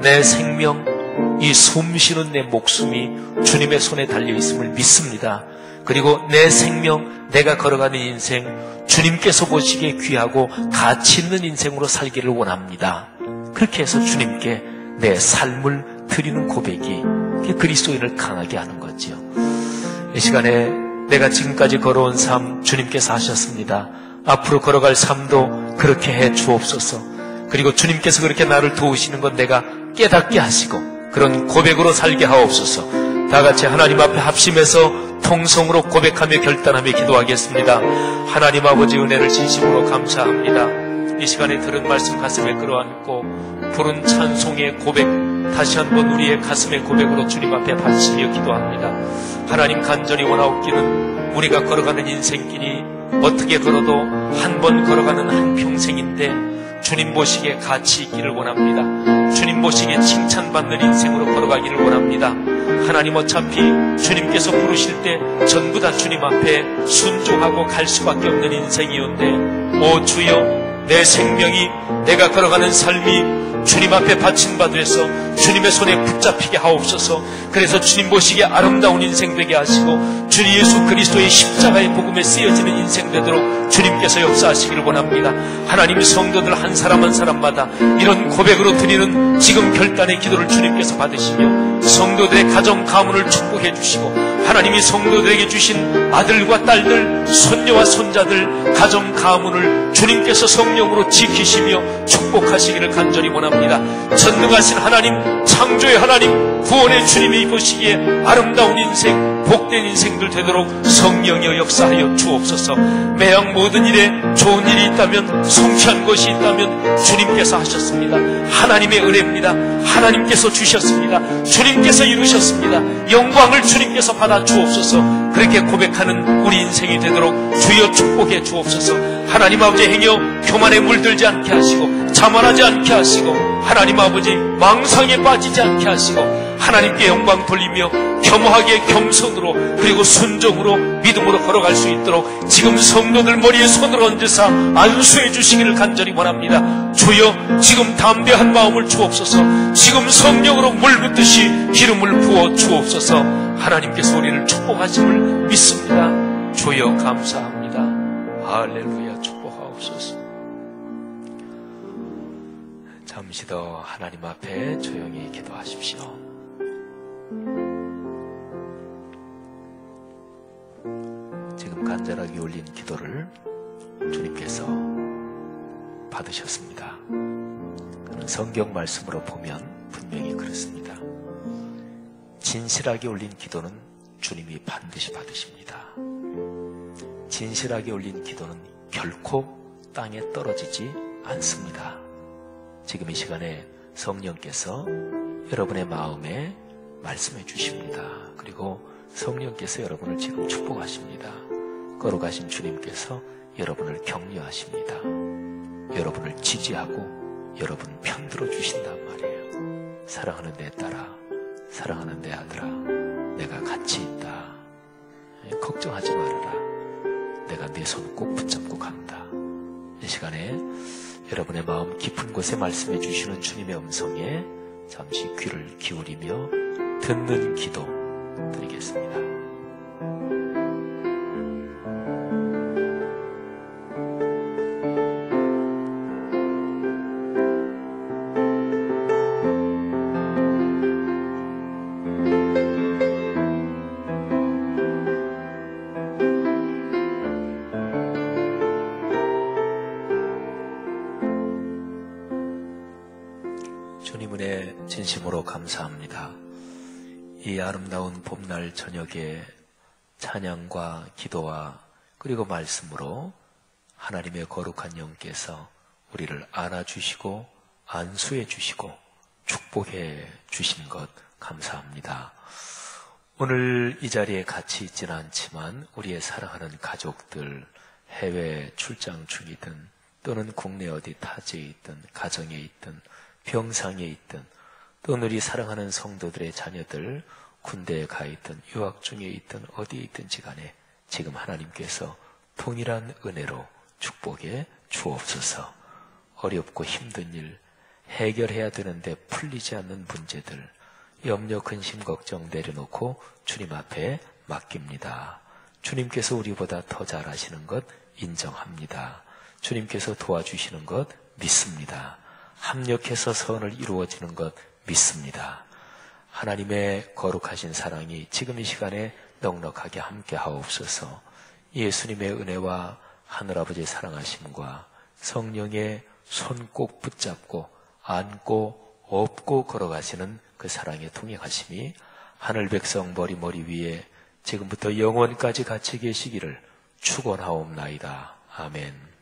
내 생명, 이 숨쉬는 내 목숨이 주님의 손에 달려있음을 믿습니다. 그리고 내 생명, 내가 걸어가는 인생, 주님께서 보시기에 귀하고 가치 있는 인생으로 살기를 원합니다. 그렇게 해서 주님께 내 삶을 드리는 고백이 그리스도인을 강하게 하는 거지요. 이 시간에 내가 지금까지 걸어온 삶 주님께서 하셨습니다. 앞으로 걸어갈 삶도 그렇게 해 주옵소서. 그리고 주님께서 그렇게 나를 도우시는 건 내가 깨닫게 하시고 그런 고백으로 살게 하옵소서. 다 같이 하나님 앞에 합심해서 통성으로 고백하며 결단하며 기도하겠습니다. 하나님 아버지 은혜를 진심으로 감사합니다. 이 시간에 들은 말씀 가슴에 끌어안고 부른 찬송의 고백 다시 한번 우리의 가슴의 고백으로 주님 앞에 바치며 기도합니다. 하나님, 간절히 원하옵기는 우리가 걸어가는 인생길이 어떻게 걸어도 한 번 걸어가는 한 평생인데 주님 보시기에 가치 있기를 원합니다. 주님 보시기에 칭찬받는 인생으로 걸어가기를 원합니다. 하나님, 어차피 주님께서 부르실 때 전부 다 주님 앞에 순종하고 갈 수밖에 없는 인생이었는데 오 주여, 내 생명이, 내가 걸어가는 삶이 주님 앞에 바친 바 돼서 주님의 손에 붙잡히게 하옵소서. 그래서 주님 보시기에 아름다운 인생 되게 하시고 주 예수 그리스도의 십자가의 복음에 쓰여지는 인생 되도록 주님께서 역사하시기를 원합니다. 하나님, 성도들 한 사람 한 사람마다 이런 고백으로 드리는 지금 결단의 기도를 주님께서 받으시며 성도들의 가정 가문을 축복해 주시고 하나님이 성도들에게 주신 아들과 딸들, 손녀와 손자들 가정 가문을 주님께서 성령으로 지키시며 축복하시기를 간절히 원합니다. 전능하신 하나님, 창조의 하나님, 구원의 주님이 보시기에 아름다운 인생, 복된 인생들 되도록 성령이여 역사하여 주옵소서. 매양 모든 일에 좋은 일이 있다면, 성취한 것이 있다면 주님께서 하셨습니다. 하나님의 은혜입니다. 하나님께서 주셨습니다. 주님께서 이루셨습니다. 영광을 주님께서 받아 주옵소서. 그렇게 고백하는 우리 인생이 되도록 주여 축복해 주옵소서. 하나님 아버지, 행여 교만에 물들지 않게 하시고 자만하지 않게 하시고 하나님 아버지, 망상에 빠지지 않게 하시고 하나님께 영광 돌리며 겸허하게 겸손으로 그리고 순종으로 믿음으로 걸어갈 수 있도록 지금 성도들 머리에 손을 얹으사 안수해 주시기를 간절히 원합니다. 주여, 지금 담대한 마음을 주옵소서. 지금 성령으로 물 붓듯이 기름을 부어 주옵소서. 하나님께서 우리를 축복하심을 믿습니다. 주여 감사합니다. 할렐루야. 축복하옵소서. 잠시 더 하나님 앞에 조용히 기도하십시오. 지금 간절하게 올린 기도를 주님께서 받으셨습니다. 그는 성경 말씀으로 보면 분명히 그렇습니다. 진실하게 올린 기도는 주님이 반드시 받으십니다. 진실하게 올린 기도는 결코 땅에 떨어지지 않습니다. 지금 이 시간에 성령께서 여러분의 마음에 말씀해 주십니다. 그리고 성령께서 여러분을 지금 축복하십니다. 걸어가신 주님께서 여러분을 격려하십니다. 여러분을 지지하고 여러분 편들어 주신단 말이에요. 사랑하는 내 딸아, 사랑하는 내 아들아, 내가 같이 있다. 걱정하지 말아라. 내가 네 손 꼭 붙잡고 간다. 이 시간에 여러분의 마음 깊은 곳에 말씀해 주시는 주님의 음성에 잠시 귀를 기울이며 듣는 기도 드리겠습니다. 주님 은혜 진심으로 감사합니다. 이 아름다운 봄날 저녁에 찬양과 기도와 그리고 말씀으로 하나님의 거룩한 영께서 우리를 안아주시고 안수해 주시고 축복해 주신 것 감사합니다. 오늘 이 자리에 같이 있지는 않지만 우리의 사랑하는 가족들, 해외 출장 중이든 또는 국내 어디 타지에 있든 가정에 있든 병상에 있든 또 우리 사랑하는 성도들의 자녀들 군대에 가 있든 유학 중에 있든 어디에 있든지 간에 지금 하나님께서 동일한 은혜로 축복해 주옵소서. 어렵고 힘든 일, 해결해야 되는데 풀리지 않는 문제들, 염려, 근심, 걱정 내려놓고 주님 앞에 맡깁니다. 주님께서 우리보다 더 잘하시는 것 인정합니다. 주님께서 도와주시는 것 믿습니다. 합력해서 선을 이루어지는 것 믿습니다. 하나님의 거룩하신 사랑이 지금 이 시간에 넉넉하게 함께 하옵소서. 예수님의 은혜와 하늘아버지의 사랑하심과 성령의 손 꼭 붙잡고 안고 업고 걸어가시는 그 사랑의 동행하심이 하늘 백성 머리 위에 지금부터 영원까지 같이 계시기를 축원하옵나이다. 아멘.